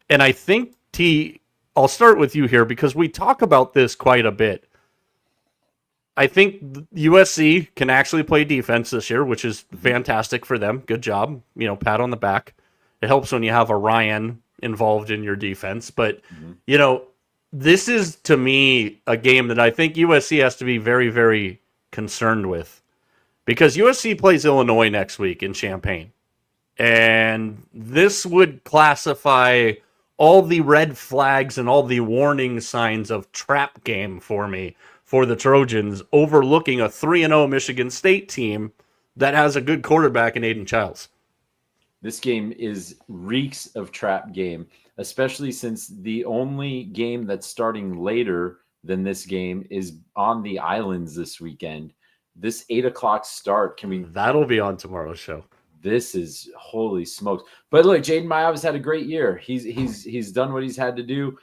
And I think, I'll start with you here because we talk about this quite a bit. I think USC can actually play defense this year, which is fantastic for them. Good job. Pat on the back. It helps when you have a Ryan involved in your defense. But, this is, to me, a game that I think USC has to be very, very concerned with. Because USC plays Illinois next week in Champaign. And this would classify all the red flags and all the warning signs of trap game for me for the Trojans, overlooking a 3-0 Michigan State team that has a good quarterback in Aiden Childs. This game reeks of trap game, especially since the only game that's starting later than this game is on the islands this weekend. This 8:00 start That'll be on tomorrow's show. This is holy smokes. But look, Jaden Miyavis had a great year. He's done what he's had to do.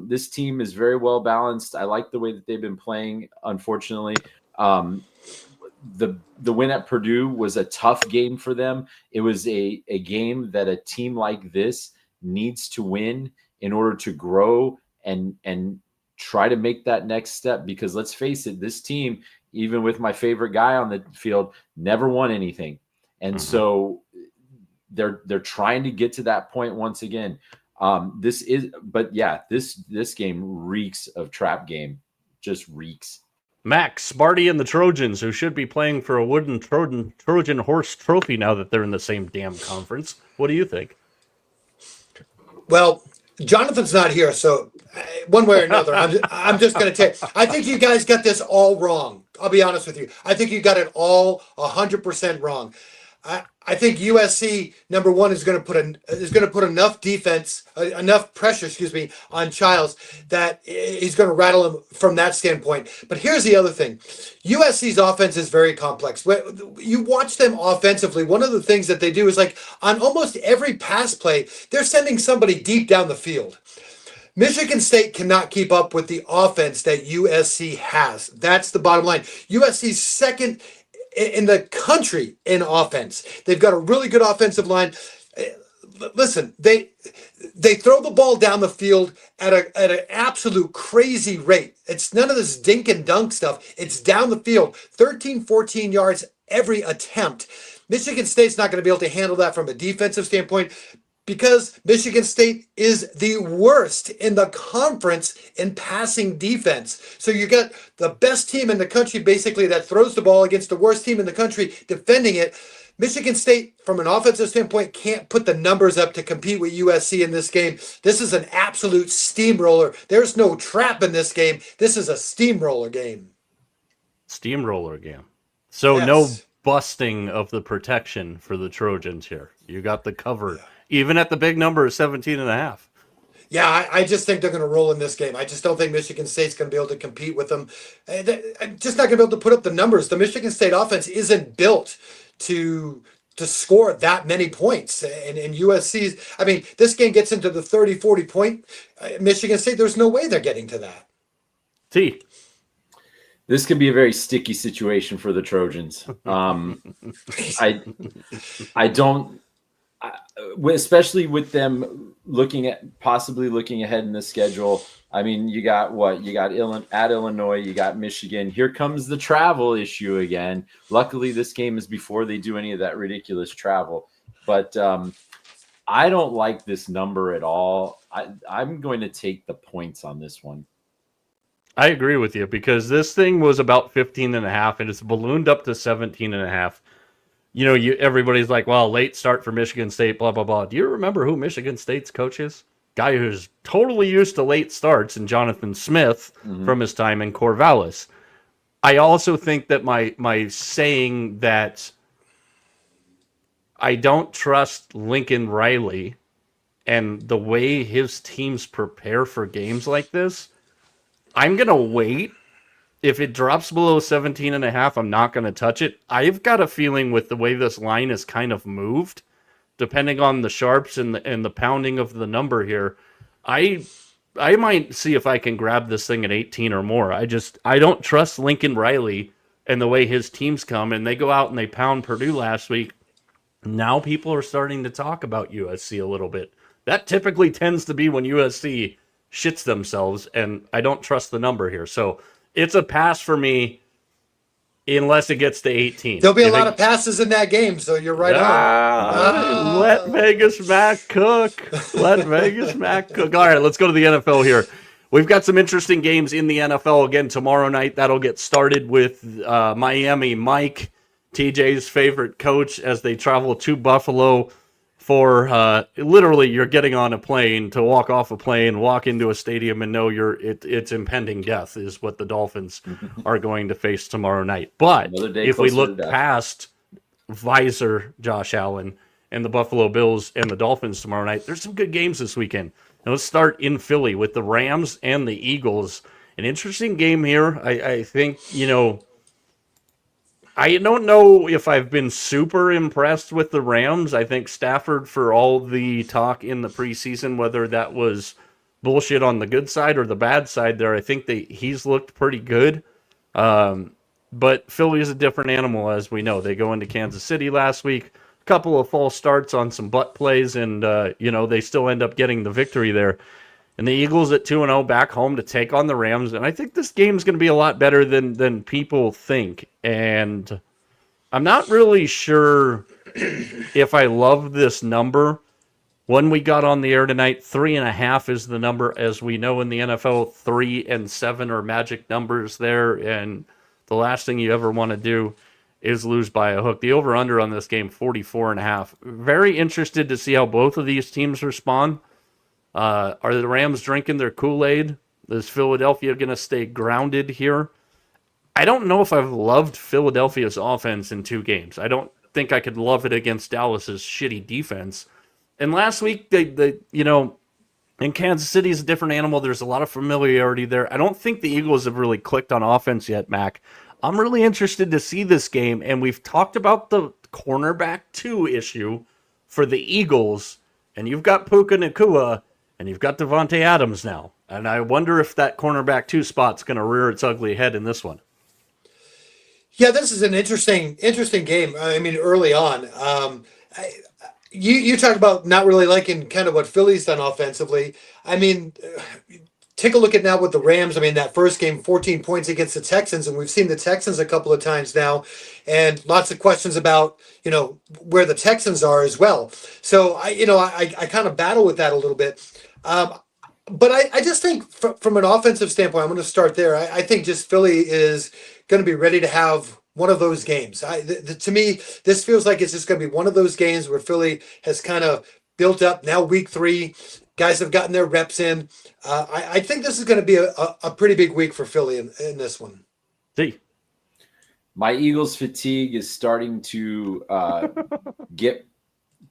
This team is very well balanced. I like the way that they've been playing. Unfortunately, the win at Purdue was a tough game for them. It was a game that a team like this needs to win in order to grow and try to make that next step. Because let's face it, this team, even with my favorite guy on the field, never won anything. And so they're trying to get to that point once again. This game reeks of trap game, just reeks. Max, Sparty, and the Trojans, who should be playing for a wooden Trojan horse trophy now that they're in the same damn conference. What do you think? Well, Jonathan's not here, so one way or another, I'm just going to take. I think you guys got this all wrong. I'll be honest with you. I think you got it all 100% wrong. I think USC number one is going to put enough defense, enough pressure, on Childs that he's going to rattle him from that standpoint. But here's the other thing: USC's offense is very complex. You watch them offensively. One of the things that they do is like on almost every pass play, they're sending somebody deep down the field. Michigan State cannot keep up with the offense that USC has. That's the bottom line. USC's second in the country in offense. They've got a really good offensive line. Listen, they throw the ball down the field at an absolute crazy rate. It's none of this dink and dunk stuff. It's down the field, 13, 14 yards every attempt. Michigan State's not going to be able to handle that from a defensive standpoint, because Michigan State is the worst in the conference in passing defense. So you got the best team in the country basically that throws the ball against the worst team in the country defending it. Michigan State, from an offensive standpoint, can't put the numbers up to compete with USC in this game. This is an absolute steamroller. There's no trap in this game. This is a steamroller game. Steamroller game. So yes. No busting of the protection for the Trojans here. You got the cover. Yeah. Even at the big number of 17.5. Yeah, I just think they're going to roll in this game. I just don't think Michigan State's going to be able to compete with them. I'm just not going to be able to put up the numbers. The Michigan State offense isn't built to score that many points. And USC's, this game gets into the 30, 40 point. Michigan State, there's no way they're getting to that. T. This could be a very sticky situation for the Trojans. I don't. Especially with them possibly looking ahead in the schedule. You got what? You got at Illinois, you got Michigan. Here comes the travel issue again. Luckily, this game is before they do any of that ridiculous travel. But I don't like this number at all. I'm going to take the points on this one. I agree with you because this thing was about 15.5 and it's ballooned up to 17.5. Everybody's like, well, late start for Michigan State, blah, blah, blah. Do you remember who Michigan State's coach is? Guy who's totally used to late starts, and Jonathan Smith from his time in Corvallis. I also think that my saying that I don't trust Lincoln Riley and the way his teams prepare for games like this I'm going to wait. If it drops below 17.5, I'm not going to touch it. I've got a feeling with the way this line is kind of moved, depending on the sharps and the pounding of the number here, I might see if I can grab this thing at 18 or more. I don't trust Lincoln Riley and the way his teams come, and they go out and they pound Purdue last week. Now people are starting to talk about USC a little bit. That typically tends to be when USC shits themselves, and I don't trust the number here. So it's a pass for me unless it gets to 18. There'll be a lot of passes in that game, so you're right on. Let Vegas Mac cook. Let Vegas Mac cook. All right, let's go to the NFL here. We've got some interesting games in the NFL again tomorrow night. That'll get started with Miami Mike, TJ's favorite coach, as they travel to Buffalo for literally you're getting on a plane to walk off a plane, walk into a stadium, and know it's impending death is what the Dolphins are going to face tomorrow night. But if we look past Visor, Josh Allen, and the Buffalo Bills and the Dolphins tomorrow night, there's some good games this weekend. Now let's start in Philly with the Rams and the Eagles. An interesting game here. I think, I don't know if I've been super impressed with the Rams. I think Stafford, for all the talk in the preseason, whether that was bullshit on the good side or the bad side there, I think he's looked pretty good. But Philly is a different animal, as we know. They go into Kansas City last week, a couple of false starts on some butt plays, and they still end up getting the victory there. And the Eagles at 2-0 back home to take on the Rams. And I think this game's going to be a lot better than people think. And I'm not really sure if I love this number. When we got on the air tonight, 3.5 is the number. As we know in the NFL, 3 and 7 are magic numbers there. And the last thing you ever want to do is lose by a hook. The over-under on this game, 44.5. Very interested to see how both of these teams respond. Are the Rams drinking their Kool-Aid? Is Philadelphia going to stay grounded here? I don't know if I've loved Philadelphia's offense in 2 games. I don't think I could love it against Dallas's shitty defense. And last week, they in Kansas City is a different animal. There's a lot of familiarity there. I don't think the Eagles have really clicked on offense yet, Mac. I'm really interested to see this game, and we've talked about the cornerback 2 issue for the Eagles, and you've got Puka Nacua, and you've got Devontae Adams now. And I wonder if that cornerback 2 spot's going to rear its ugly head in this one. Yeah, this is an interesting game. I mean, early on, you talk about not really liking kind of what Philly's done offensively. I mean, take a look at now with the Rams. I mean, that first game, 14 points against the Texans, and we've seen the Texans a couple of times now, and lots of questions about where the Texans are as well. So I kind of battle with that a little bit. But I just think from an offensive standpoint, I'm going to start there. I think just Philly is going to be ready to have one of those games. To me, this feels like it's just going to be one of those games where Philly has kind of built up. Now week 3, guys have gotten their reps in. I think this is going to be a pretty big week for Philly in this one. See. My Eagles fatigue is starting to get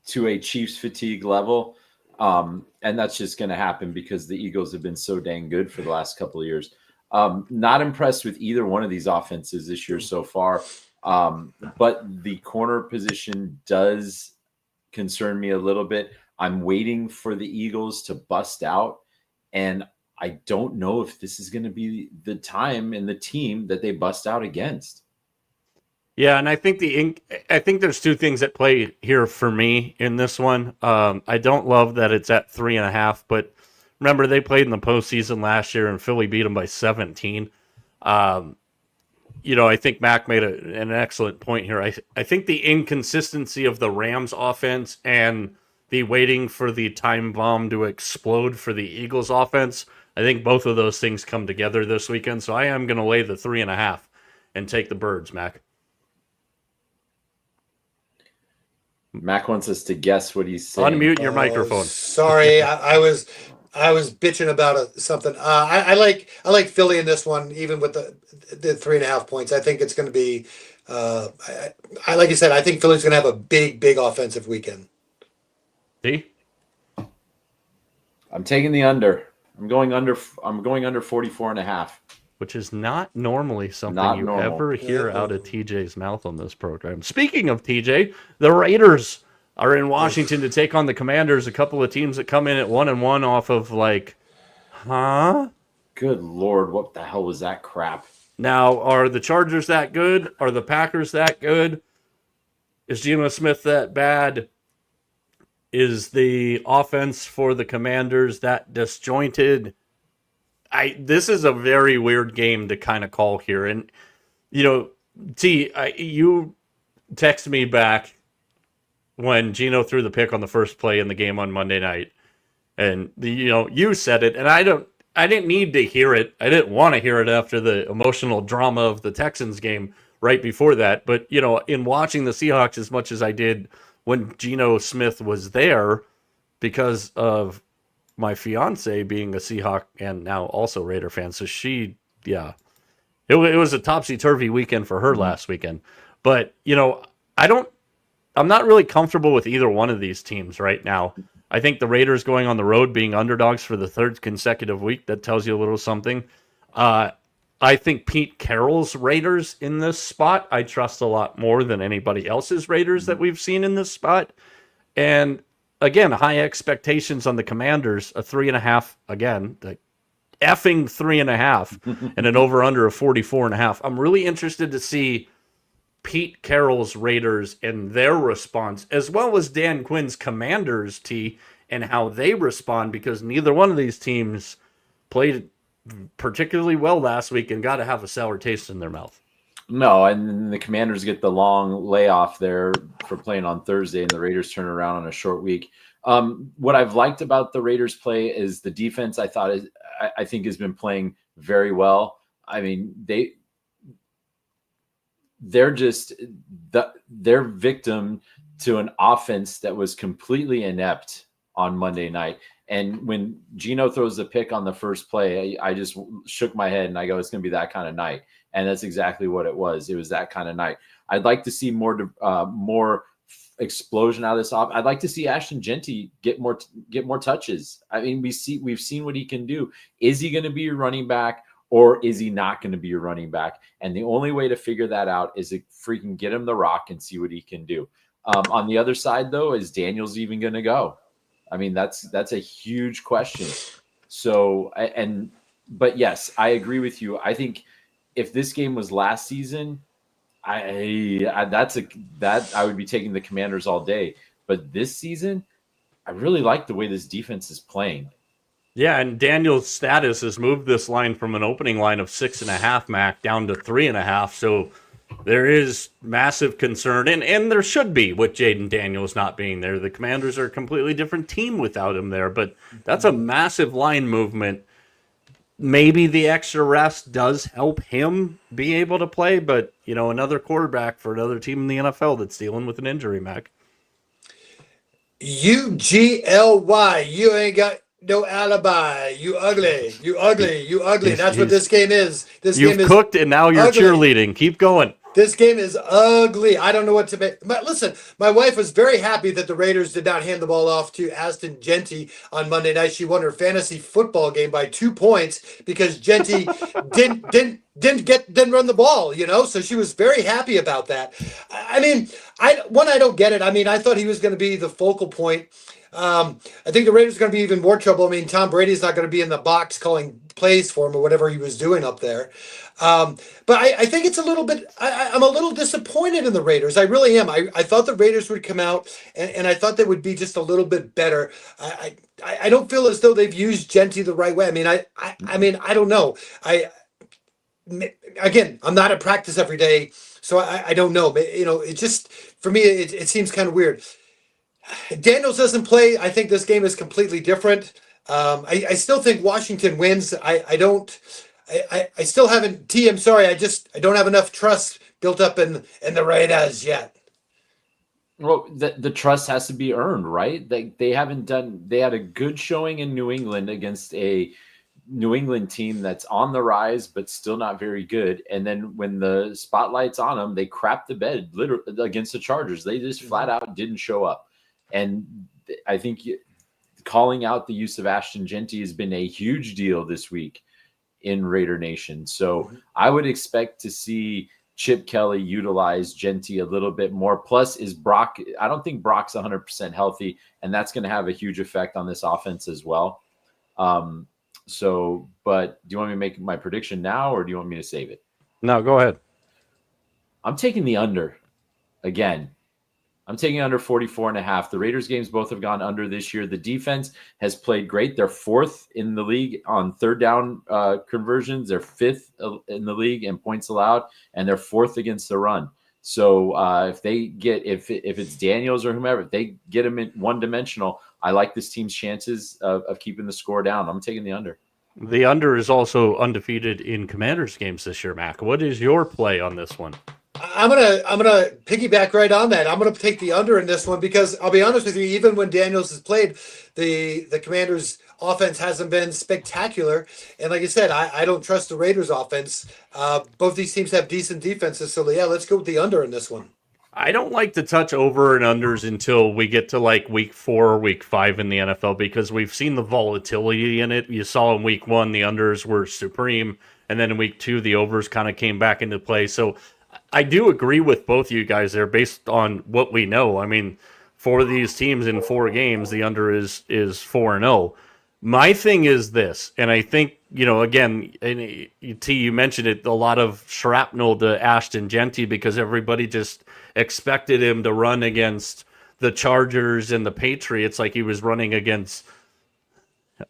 to a Chiefs fatigue level. And that's just going to happen because the Eagles have been so dang good for the last couple of years. Not impressed with either one of these offenses this year so far. But the corner position does concern me a little bit. I'm waiting for the Eagles to bust out. And I don't know if this is going to be the time and the team that they bust out against. Yeah, and I think there's 2 things at play here for me in this one. I don't love that it's at 3.5, but remember they played in the postseason last year and Philly beat them by 17. I think Mac made an excellent point here. I think the inconsistency of the Rams offense and the waiting for the time bomb to explode for the Eagles offense, I think both of those things come together this weekend. So I am going to lay the 3.5 and take the Birds, Mac. Mac wants us to guess what he's saying. Unmute your microphone. Sorry, I was bitching about something. I like Philly in this one, even with the 3.5 points. I think it's going to be. Like you said, I think Philly's going to have a big offensive weekend. See, I'm taking the under. I'm going under 44.5. which is not normally something Not you normal. ever hear out of TJ's mouth on this program. Speaking of TJ, the Raiders are in Washington to take on the Commanders, a couple of teams that come in at 1-1 off of huh? Good Lord, what the hell was that crap? Now, are the Chargers that good? Are the Packers that good? Is Geno Smith that bad? Is the offense for the Commanders that disjointed? This is a very weird game to kind of call here. And, you text me back when Geno threw the pick on the first play in the game on Monday night. And, you said it, and I didn't need to hear it. I didn't want to hear it after the emotional drama of the Texans game right before that. But, in watching the Seahawks as much as I did when Geno Smith was there, because of my fiance being a Seahawk and now also Raider fan. So it was a topsy-turvy weekend for her last weekend. But, I'm not really comfortable with either one of these teams right now. I think the Raiders going on the road being underdogs for the third consecutive week, that tells you a little something. I think Pete Carroll's Raiders in this spot, I trust a lot more than anybody else's Raiders that we've seen in this spot. And again, high expectations on the Commanders, a 3.5, again, the effing 3.5, and an over-under of 44.5. I'm really interested to see Pete Carroll's Raiders and their response, as well as Dan Quinn's Commanders, and how they respond, because neither one of these teams played particularly well last week and got to have a sour taste in their mouth. No, and the Commanders get the long layoff there for playing on Thursday, and the Raiders turn around on a short week. What I've liked about the Raiders' play is the defense. I think has been playing very well. I mean, they're victim to an offense that was completely inept on Monday night. And when Geno throws the pick on the first play, I just shook my head and I go, it's going to be that kind of night. And that's exactly what it was. It was that kind of night. I'd like to see more explosion out of this off. I'd like to see Ashton Genty get more touches. I mean, we've seen what he can do. Is he going to be your running back, or is he not going to be your running back? And the only way to figure that out is to freaking get him the rock and see what he can do. On the other side, though, is Daniels even going to go? I mean, that's a huge question. So, but yes, I agree with you. I think if this game was last season, I would be taking the Commanders all day. But this season, I really like the way this defense is playing. Yeah, and Daniel's status has moved this line from an opening line of 6.5, Mac, down to 3.5. So there is massive concern, and there should be, with Jaden Daniels not being there. The Commanders are a completely different team without him there, but that's a massive line movement. Maybe the extra rest does help him be able to play, but, another quarterback for another team in the NFL that's dealing with an injury, Mac. UGLY, you ain't got no alibi. You ugly. That's what this game is. You've cooked and now you're ugly. Cheerleading. Keep going. This game is ugly. I don't know what to make. But listen, my wife was very happy that the Raiders did not hand the ball off to Ashton Genty on Monday night. She won her fantasy football game by 2 points because Genty didn't run the ball, So she was very happy about that. I mean, I don't get it. I mean, I thought he was going to be the focal point. I think the Raiders are going to be even more trouble. I mean, Tom Brady's not going to be in the box calling plays for him or whatever he was doing up there. But I think it's a little bit, I'm a little disappointed in the Raiders. I really am. I thought the Raiders would come out and I thought they would be just a little bit better. I don't feel as though they've used Genty the right way. I mean, I don't know. Again, I'm not at practice every day, so I don't know. But, it just, for me, it seems kind of weird. Daniels doesn't play. I think this game is completely different. I still think Washington wins. I still haven't. I'm sorry. I don't have enough trust built up in the Raiders yet. Well, the trust has to be earned, right? They haven't done. They had a good showing in New England against a New England team that's on the rise, but still not very good. And then when the spotlight's on them, they crap the bed literally against the Chargers. They just flat out didn't show up. And I think calling out the use of Ashton Genty has been a huge deal this week in Raider Nation. So I would expect to see Chip Kelly utilize Genty a little bit more. Plus, is Brock? I don't think Brock's 100% healthy, and that's going to have a huge effect on this offense as well. But do you want me to make my prediction now, or do you want me to save it? No, go ahead. I'm taking the under again. I'm taking under 44.5. The Raiders games both have gone under this year. The defense has played great. They're 4th in the league on third down conversions. They're 5th in the league in points allowed, and they're 4th against the run. So if it's Daniels or whomever, if they get them in one-dimensional, I like this team's chances of keeping the score down. I'm taking the under. The under is also undefeated in Commanders games this year, Mac. What is your play on this one? I'm gonna piggyback right on that. I'm gonna take the under in this one because I'll be honest with you, even when Daniels has played, the Commanders offense hasn't been spectacular. And like I said, I don't trust the Raiders offense. Both these teams have decent defenses, so yeah, let's go with the under in this one. I don't like to touch over and unders until we get to like week 4 or week 5 in the NFL because we've seen the volatility in it. You saw in week 1 the unders were supreme, and then in week 2 the overs kind of came back into play. So I do agree with both of you guys there based on what we know. I mean, for these teams in 4 games, the under is 4-0. My thing is this, and I think, again, and T, you mentioned it, a lot of shrapnel to Ashton Genty because everybody just expected him to run against the Chargers and the Patriots like he was running against,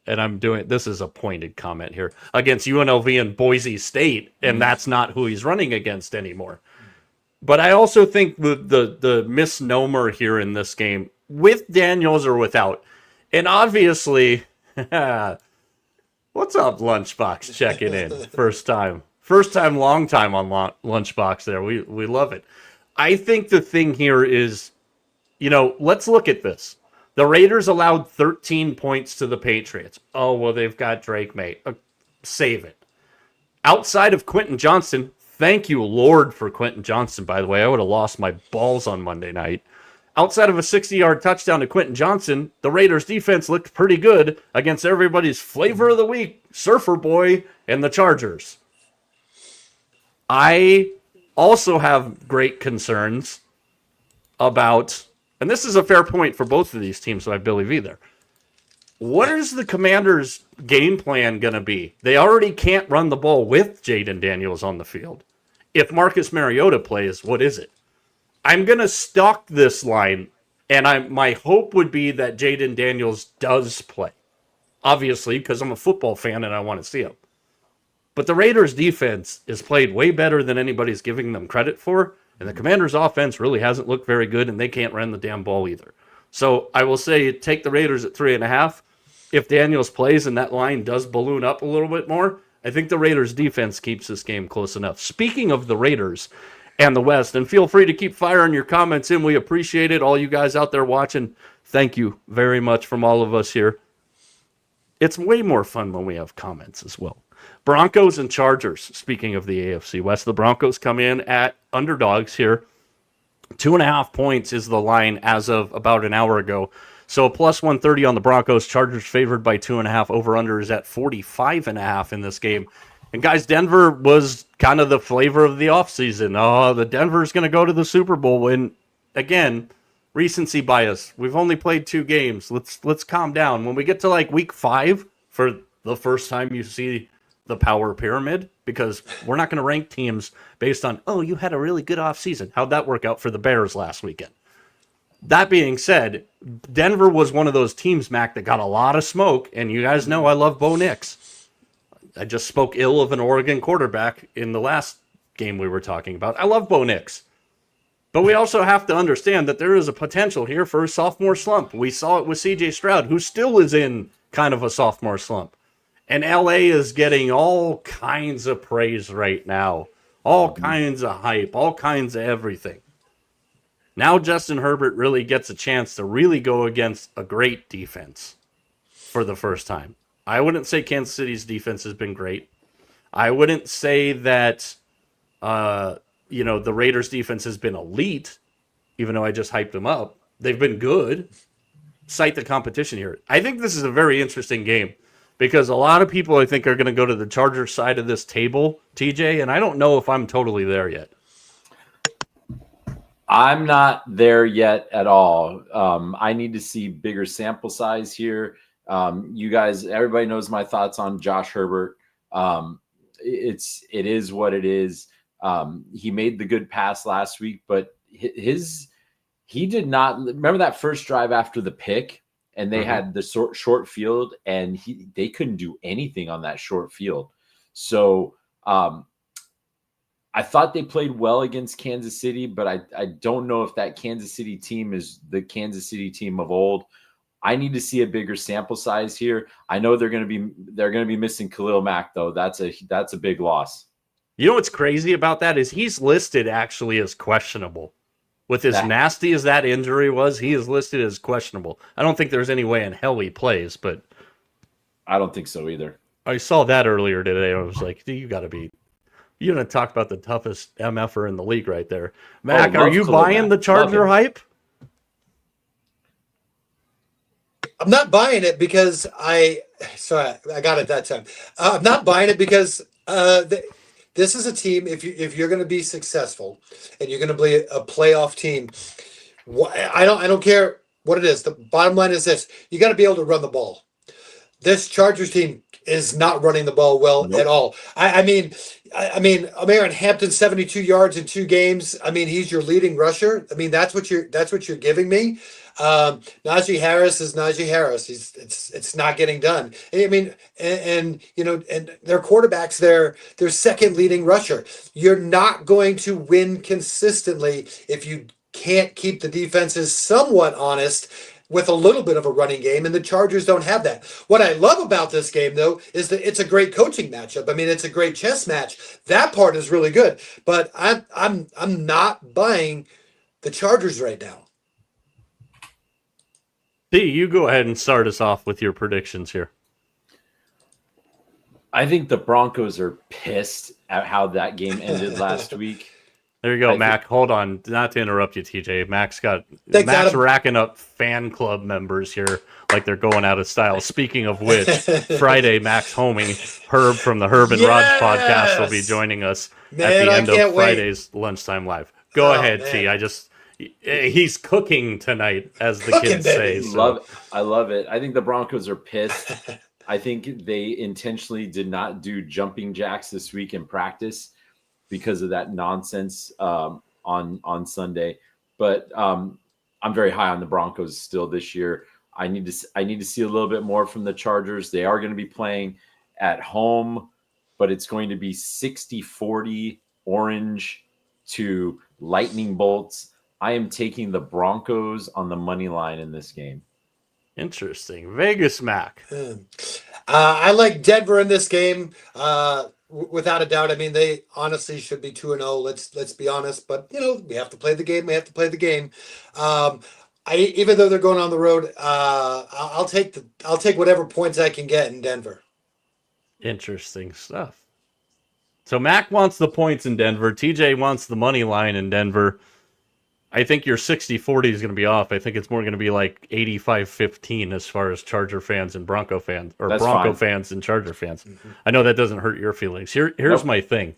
and this is a pointed comment here, against UNLV and Boise State, and that's not who he's running against anymore. But I also think the misnomer here in this game, with Daniels or without, and obviously, what's up, Lunchbox, checking in, first time, long time on Lunchbox there, we love it. I think the thing here is, let's look at this. The Raiders allowed 13 points to the Patriots. Oh, well, they've got Drake May. Save it. Outside of Quentin Johnston, thank you, Lord, for Quentin Johnston, by the way. I would have lost my balls on Monday night. Outside of a 60-yard touchdown to Quentin Johnston, the Raiders' defense looked pretty good against everybody's flavor of the week, Surfer Boy, and the Chargers. I also have great concerns about, and this is a fair point for both of these teams, so I believe either. What is the Commanders' game plan going to be? They already can't run the ball with Jaden Daniels on the field. If Marcus Mariota plays, what is it? I'm going to stalk this line, and my hope would be that Jaden Daniels does play. Obviously, because I'm a football fan and I want to see him. But the Raiders' defense is played way better than anybody's giving them credit for, and the Commanders' offense really hasn't looked very good, and they can't run the damn ball either. So I will say take the Raiders at 3.5. If Daniels plays and that line does balloon up a little bit more, I think the Raiders' defense keeps this game close enough. Speaking of the Raiders and the West, and feel free to keep firing your comments in. We appreciate it. All you guys out there watching, thank you very much from all of us here. It's way more fun when we have comments as well. Broncos and Chargers, speaking of the AFC West, the Broncos come in at underdogs here. 2.5 points is the line as of about an hour ago. So a plus 130 on the Broncos. Chargers favored by 2.5. Over-under is at 45.5 in this game. And guys, Denver was kind of the flavor of the offseason. Oh, the Denver's going to go to the Super Bowl. And again, recency bias. We've only played 2 games. Let's calm down. When we get to like week 5, for the first time you see the power pyramid, because we're not going to rank teams based on, oh, you had a really good offseason. How'd that work out for the Bears last weekend? That being said, Denver was one of those teams, Mac, that got a lot of smoke, and you guys know I love Bo Nix. I just spoke ill of an Oregon quarterback in the last game we were talking about. I love Bo Nix. But we also have to understand that there is a potential here for a sophomore slump. We saw it with C.J. Stroud, who still is in kind of a sophomore slump. And L.A. is getting all kinds of praise right now. All kinds of hype, all kinds of everything. Now Justin Herbert really gets a chance to really go against a great defense for the first time. I wouldn't say Kansas City's defense has been great. I wouldn't say that the Raiders' defense has been elite, even though I just hyped them up. They've been good. cite the competition here. I think this is a very interesting game because a lot of people I think are going to go to the Chargers side of this table, TJ, and I don't know if I'm totally there yet. I'm not there yet at all. I need to see bigger sample size here. You guys, everybody knows my thoughts on Josh Herbert. It is what it is. He made the good pass last week, but he did not remember that first drive after the pick, and they had the short field, and they couldn't do anything on that short field. So I thought they played well against Kansas City, but I don't know if that Kansas City team is the Kansas City team of old. I need to see a bigger sample size here. I know they're going to be missing Khalil Mack, though. That's a big loss. You know what's crazy about that is he's listed actually as questionable. With as nasty as that injury was, he is listed as questionable. I don't think there's any way in hell he plays, but I don't think so either. I saw that earlier today. I was like, you got to be. You're going to talk about the toughest MFer in the league right there. Mac, are you buying the Charger hype? I'm not buying it because I got it that time. I'm not buying it because this is a team. If you're going to be successful and you're going to be a playoff team, I don't care what it is. The bottom line is this: you got to be able to run the ball. This Chargers team is not running the ball well at all. I mean, Aaron Hampton, 72 yards in 2 games. I mean, he's your leading rusher. I mean, that's what you're giving me. Najee Harris is Najee Harris. It's not getting done. I mean, and their quarterback's their second leading rusher. You're not going to win consistently if you can't keep the defenses somewhat honest with a little bit of a running game, and the Chargers don't have that. What I love about this game, though, is that it's a great coaching matchup. I mean, it's a great chess match. That part is really good, but I'm not buying the Chargers right now. D, you go ahead and start us off with your predictions here. I think the Broncos are pissed at how that game ended last week. There you go, Mac. Hold on. Not to interrupt you, TJ. Mac's racking up fan club members here like they're going out of style. Speaking of which, Friday, Mac's homie, Herb from the Herb and Rod podcast will be joining us at the end of Friday's Lunchtime Live. Go ahead, man. T. He's cooking tonight, as the kids say. So. I love it. I think the Broncos are pissed. I think they intentionally did not do jumping jacks this week in practice because of that nonsense on Sunday. But I'm very high on the Broncos still this year. I need to see a little bit more from the Chargers. They are going to be playing at home, but it's going to be 60-40 orange to lightning bolts. I am taking the Broncos on the money line in this game. Interesting. Vegas, Mac. I like Denver in this game. Without a doubt. I mean, they honestly should be 2-0. Let's be honest, but we have to play the game. Even though they're going on the road, I'll take whatever points I can get in Denver. Interesting stuff. So Mac wants the points in Denver. TJ wants the money line in Denver. I think your 60-40 is going to be off. I think it's more going to be like 85-15 as far as Charger fans and Bronco fans, or That's Bronco fine. fans and Charger fans. Mm-hmm. I know that doesn't hurt your feelings. Here's my thing.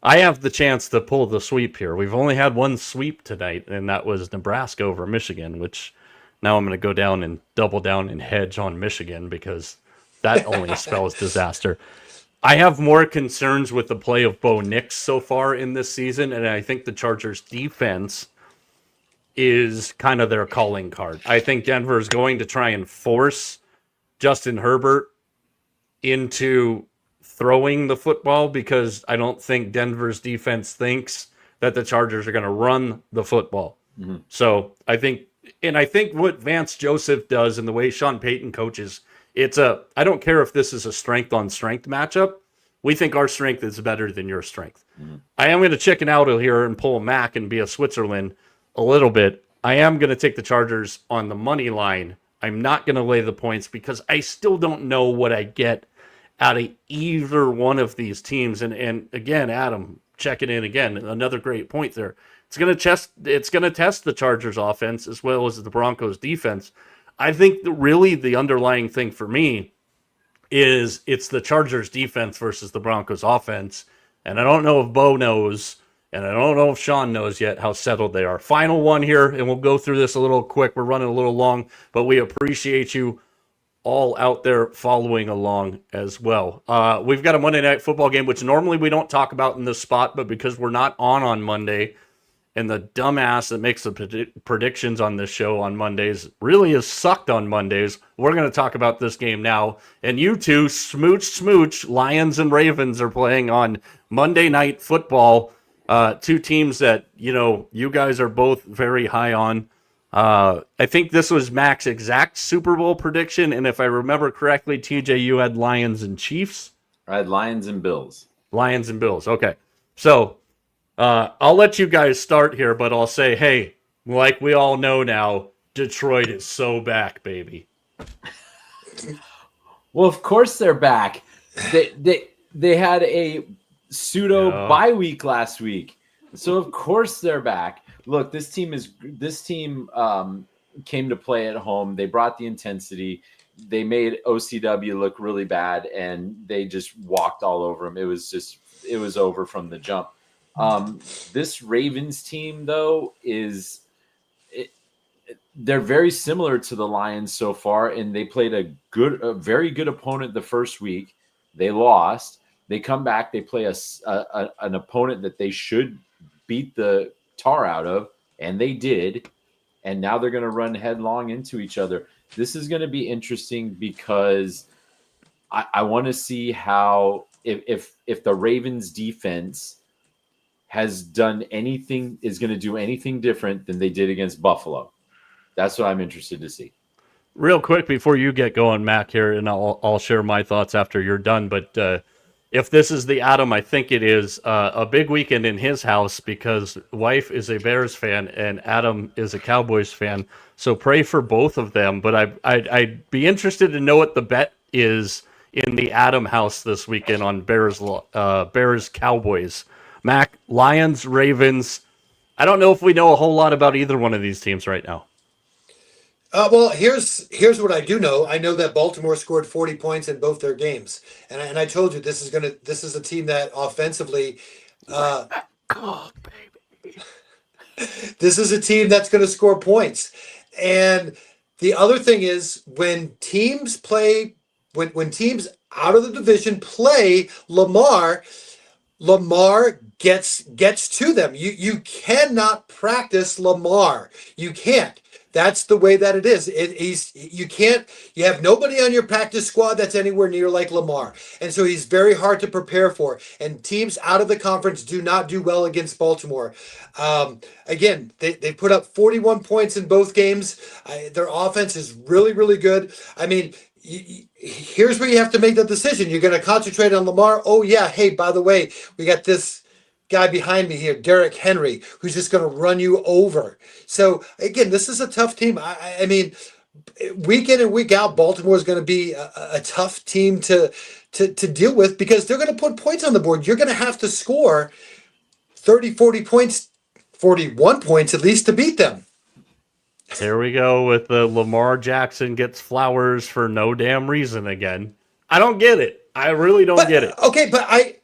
I have the chance to pull the sweep here. We've only had one sweep tonight, and that was Nebraska over Michigan, which now I'm going to go down and double down and hedge on Michigan because that only spells disaster. I have more concerns with the play of Bo Nix so far in this season, and I think the Chargers' defense is kind of their calling card. I think Denver is going to try and force Justin Herbert into throwing the football because I don't think Denver's defense thinks that the Chargers are going to run the football. Mm-hmm. So I think what Vance Joseph does and the way Sean Payton coaches, I don't care if this is a strength on strength matchup. We think our strength is better than your strength. Mm-hmm. I am going to chicken out of here and pull a Mac and be a Switzerland a little bit. I am going to take the Chargers on the money line. I'm not going to lay the points because I still don't know what I get out of either one of these teams. And again, Adam, checking in again, another great point there. It's going to test the Chargers offense as well as the Broncos defense. I think really the underlying thing for me is it's the Chargers defense versus the Broncos offense. And I don't know if Bo knows, and I don't know if Sean knows yet how settled they are. Final one here, and we'll go through this a little quick. We're running a little long, but we appreciate you all out there following along as well. We've got a Monday Night Football game, which normally we don't talk about in this spot, but because we're not on Monday, and the dumbass that makes the predictions on this show on Mondays really is sucked on Mondays, we're going to talk about this game now. And you two, smooch, Lions and Ravens are playing on Monday Night Football. Two teams that, you guys are both very high on. I think this was Mac's exact Super Bowl prediction, and if I remember correctly, TJ, you had Lions and Chiefs? I had Lions and Bills. Lions and Bills, okay. So, I'll let you guys start here, but I'll say, hey, like we all know now, Detroit is so back, baby. Well, of course they're back. They had a pseudo bye week last week, so of course they're back. Look, this team came to play at home. They brought the intensity. They made OCW look really bad, and they just walked all over them. It was over from the jump. This Ravens team, though, they're very similar to the Lions so far, and they played a very good opponent the first week. They lost. They come back. They play an opponent that they should beat the tar out of, and they did. And now they're going to run headlong into each other. This is going to be interesting because I want to see how if the Ravens defense is going to do anything different than they did against Buffalo. That's what I'm interested to see. Real quick before you get going, Mac, here, and I'll share my thoughts after you're done. But if this is the Adam, I think it is a big weekend in his house because wife is a Bears fan and Adam is a Cowboys fan. So pray for both of them. But I'd be interested to know what the bet is in the Adam house this weekend on Bears Cowboys. Mac, Lions, Ravens. I don't know if we know a whole lot about either one of these teams right now. Well, here's what I do know. I know that Baltimore scored 40 points in both their games, and I told you this is a team that offensively, baby. This is a team that's going to score points. And the other thing is when teams out of the division play Lamar gets to them. You cannot practice Lamar. You can't. That's the way that it is. You have nobody on your practice squad that's anywhere near like Lamar. And so he's very hard to prepare for. And teams out of the conference do not do well against Baltimore. Again, they put up 41 points in both games. Their offense is really, really good. I mean, here's where you have to make the decision. You're going to concentrate on Lamar. Oh, yeah. Hey, by the way, we got this guy behind me here, Derrick Henry, who's just going to run you over. So, again, this is a tough team. I mean, week in and week out, Baltimore is going to be a tough team to deal with because they're going to put points on the board. You're going to have to score 30, 40 points, 41 points at least to beat them. Here we go with the Lamar Jackson gets flowers for no damn reason again. I don't get it. I really don't get it. Okay, but I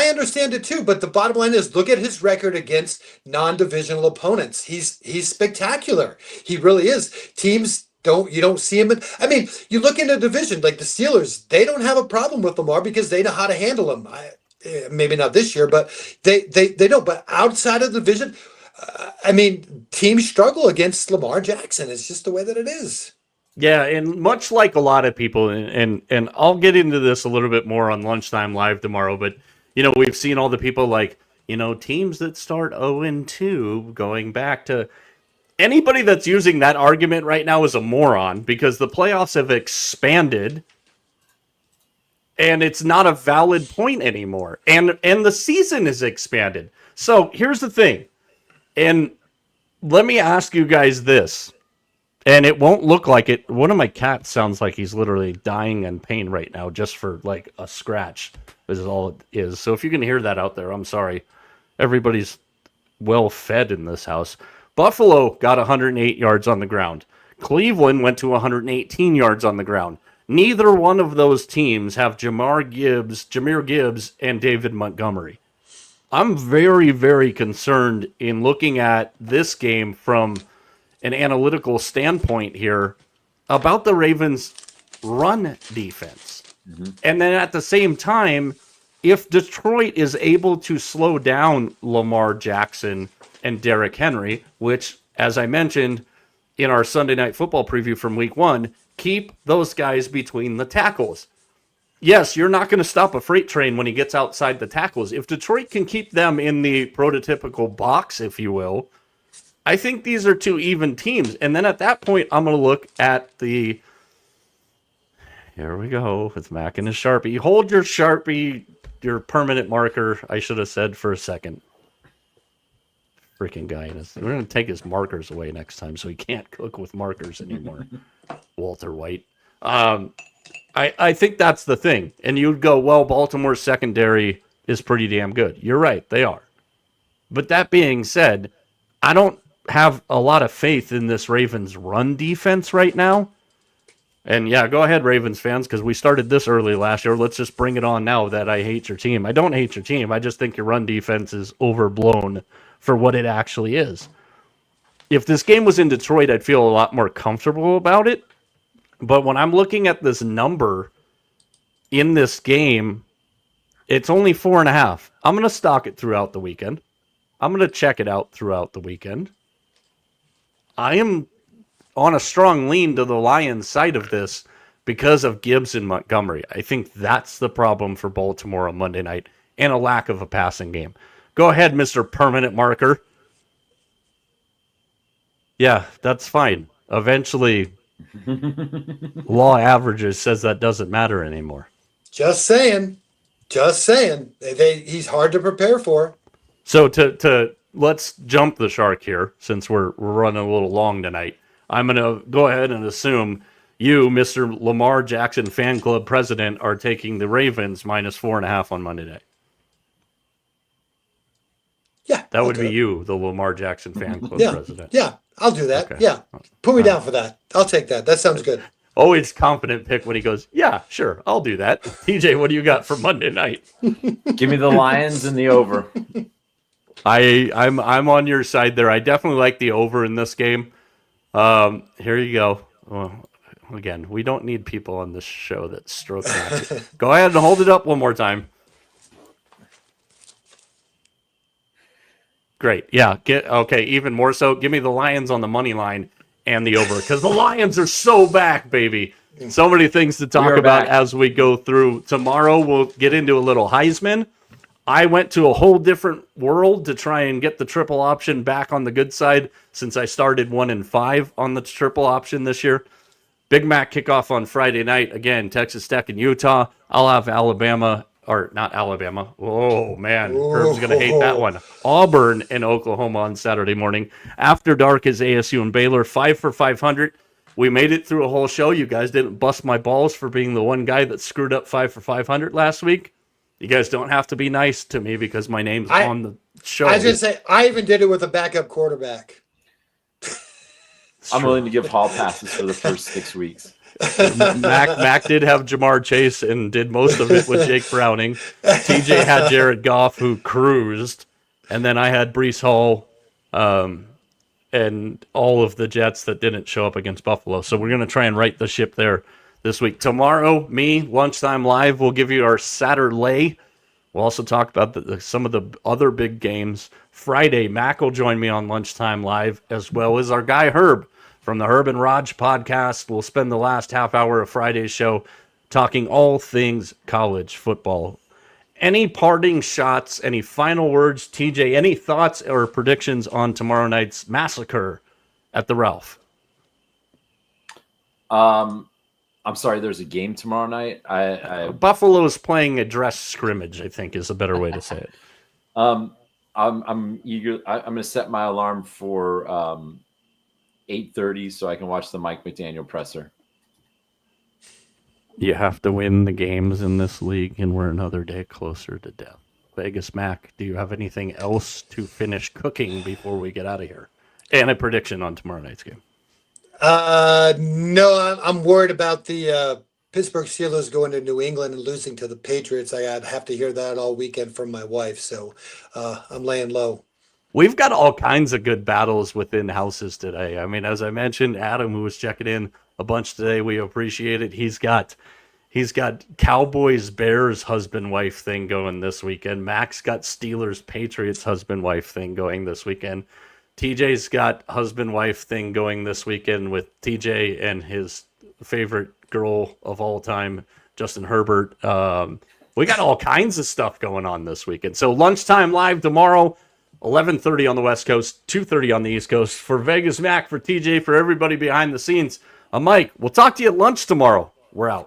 understand it too. But the bottom line is, look at his record against non-divisional opponents. He's spectacular. He really is. Teams you don't see him. I mean, you look in a division like the Steelers. They don't have a problem with Lamar because they know how to handle him. Maybe not this year, but they don't. But outside of the division, I mean, teams struggle against Lamar Jackson. It's just the way that it is. Yeah, and much like a lot of people, and I'll get into this a little bit more on Lunchtime Live tomorrow, but, we've seen all the people like, teams that start 0-2 going back to... Anybody that's using that argument right now is a moron because the playoffs have expanded and it's not a valid point anymore. And the season is expanded. So here's the thing. And let me ask you guys this. And it won't look like it. One of my cats sounds like he's literally dying in pain right now just for like a scratch. This is all it is. So if you can hear that out there, I'm sorry. Everybody's well fed in this house. Buffalo got 108 yards on the ground. Cleveland went to 118 yards on the ground. Neither one of those teams have Jahmyr Gibbs, and David Montgomery. I'm very, very concerned in looking at this game from an analytical standpoint here about the Ravens' run defense. And then at the same time, if Detroit is able to slow down Lamar Jackson and Derrick Henry, which, as I mentioned in our Sunday Night Football preview from Week 1, keep those guys between the tackles. Yes, you're not going to stop a freight train when he gets outside the tackles. If Detroit can keep them in the prototypical box, if you will, I think these are two even teams. And then at that point, I'm going to look at the... Here we go with Mac and his Sharpie. Hold your Sharpie, your permanent marker, I should have said for a second. Freaking guy. We're going to take his markers away next time so he can't cook with markers anymore. Walter White. I think that's the thing. And you'd go, well, Baltimore's secondary is pretty damn good. You're right, they are. But that being said, I don't have a lot of faith in this Ravens run defense right now. And yeah, go ahead, Ravens fans, because we started this early last year. Let's just bring it on now that I hate your team. I don't hate your team. I just think your run defense is overblown for what it actually is. If this game was in Detroit, I'd feel a lot more comfortable about it. But when I'm looking at this number in this game, it's only 4.5. I'm going to stock it throughout the weekend. I'm going to check it out throughout the weekend. I am on a strong lean to the Lions side of this because of Gibbs and Montgomery. I think that's the problem for Baltimore on Monday night, and a lack of a passing game. Go ahead, Mr. Permanent Marker. Yeah, that's fine. Eventually, law averages says that doesn't matter anymore. Just saying. Just saying. He's hard to prepare for. So to let's jump the shark here, since we're running a little long tonight. I'm going to go ahead and assume you, Mr. Lamar Jackson fan club president, are taking the Ravens minus 4.5 on Monday night. Yeah. That would be you, the Lamar Jackson fan club president. Yeah, I'll do that. Okay. Yeah. Put me down for that. I'll take that. That sounds good. Always confident pick when he goes, yeah, sure, I'll do that. TJ, what do you got for Monday night? Give me the Lions and the over. I'm on your side there. I definitely like the over in this game. Here you go. Well, again, we don't need people on this show that stroke match. Go ahead and hold it up one more time. Great. Yeah. Okay. Even more so. Give me the Lions on the money line and the over, because the Lions are so back, baby. So many things to talk about back as we go through. Tomorrow we'll get into a little Heisman. I went to a whole different world to try and get the triple option back on the good side since I started 1-5 on the triple option this year. Big Mac kickoff on Friday night. Again, Texas Tech and Utah. I'll have Alabama, or not Alabama. Oh, man. Herb's going to hate that one. Auburn and Oklahoma on Saturday morning. After dark is ASU and Baylor. 5 for 500. We made it through a whole show. You guys didn't bust my balls for being the one guy that screwed up 5 for 500 last week. You guys don't have to be nice to me because my name's on the show. I was going to say, I even did it with a backup quarterback. I'm willing to give hall passes for the first 6 weeks. Mac did have Jamar Chase and did most of it with Jake Browning. TJ had Jared Goff, who cruised. And then I had Breece Hall and all of the Jets that didn't show up against Buffalo. So we're going to try and right the ship there this week. Tomorrow, me, Lunchtime Live, we'll give you our Saturday. We'll also talk about some of the other big games. Friday, Mac will join me on Lunchtime Live, as well as our guy Herb from the Herb and Raj podcast. We'll spend the last half hour of Friday's show talking all things college football. Any parting shots, any final words, TJ, any thoughts or predictions on tomorrow night's massacre at the Ralph? I'm sorry, there's a game tomorrow night. Buffalo's playing a dress scrimmage, I think is a better way to say it. I'm eager. I'm going to set my alarm for 8:30 so I can watch the Mike McDaniel presser. You have to win the games in this league, and we're another day closer to death. Vegas Mac, do you have anything else to finish cooking before we get out of here? And a prediction on tomorrow night's game. No, I'm worried about the Pittsburgh Steelers going to New England and losing to the Patriots. I'd have to hear that all weekend from my wife, so I'm laying low. We've got all kinds of good battles within houses today. I mean, as I mentioned, Adam, who was checking in a bunch today, we appreciate it. He's got Cowboys Bears husband wife thing going this weekend. Max got Steelers Patriots husband wife thing going this weekend. TJ's got husband wife thing going this weekend with TJ and his favorite girl of all time, Justin Herbert. We got all kinds of stuff going on this weekend. So lunchtime live tomorrow, 11:30 on the West Coast, 2:30 on the East Coast. For Vegas Mac, for TJ, for everybody behind the scenes, I'm Mike. We'll talk to you at lunch tomorrow. We're out.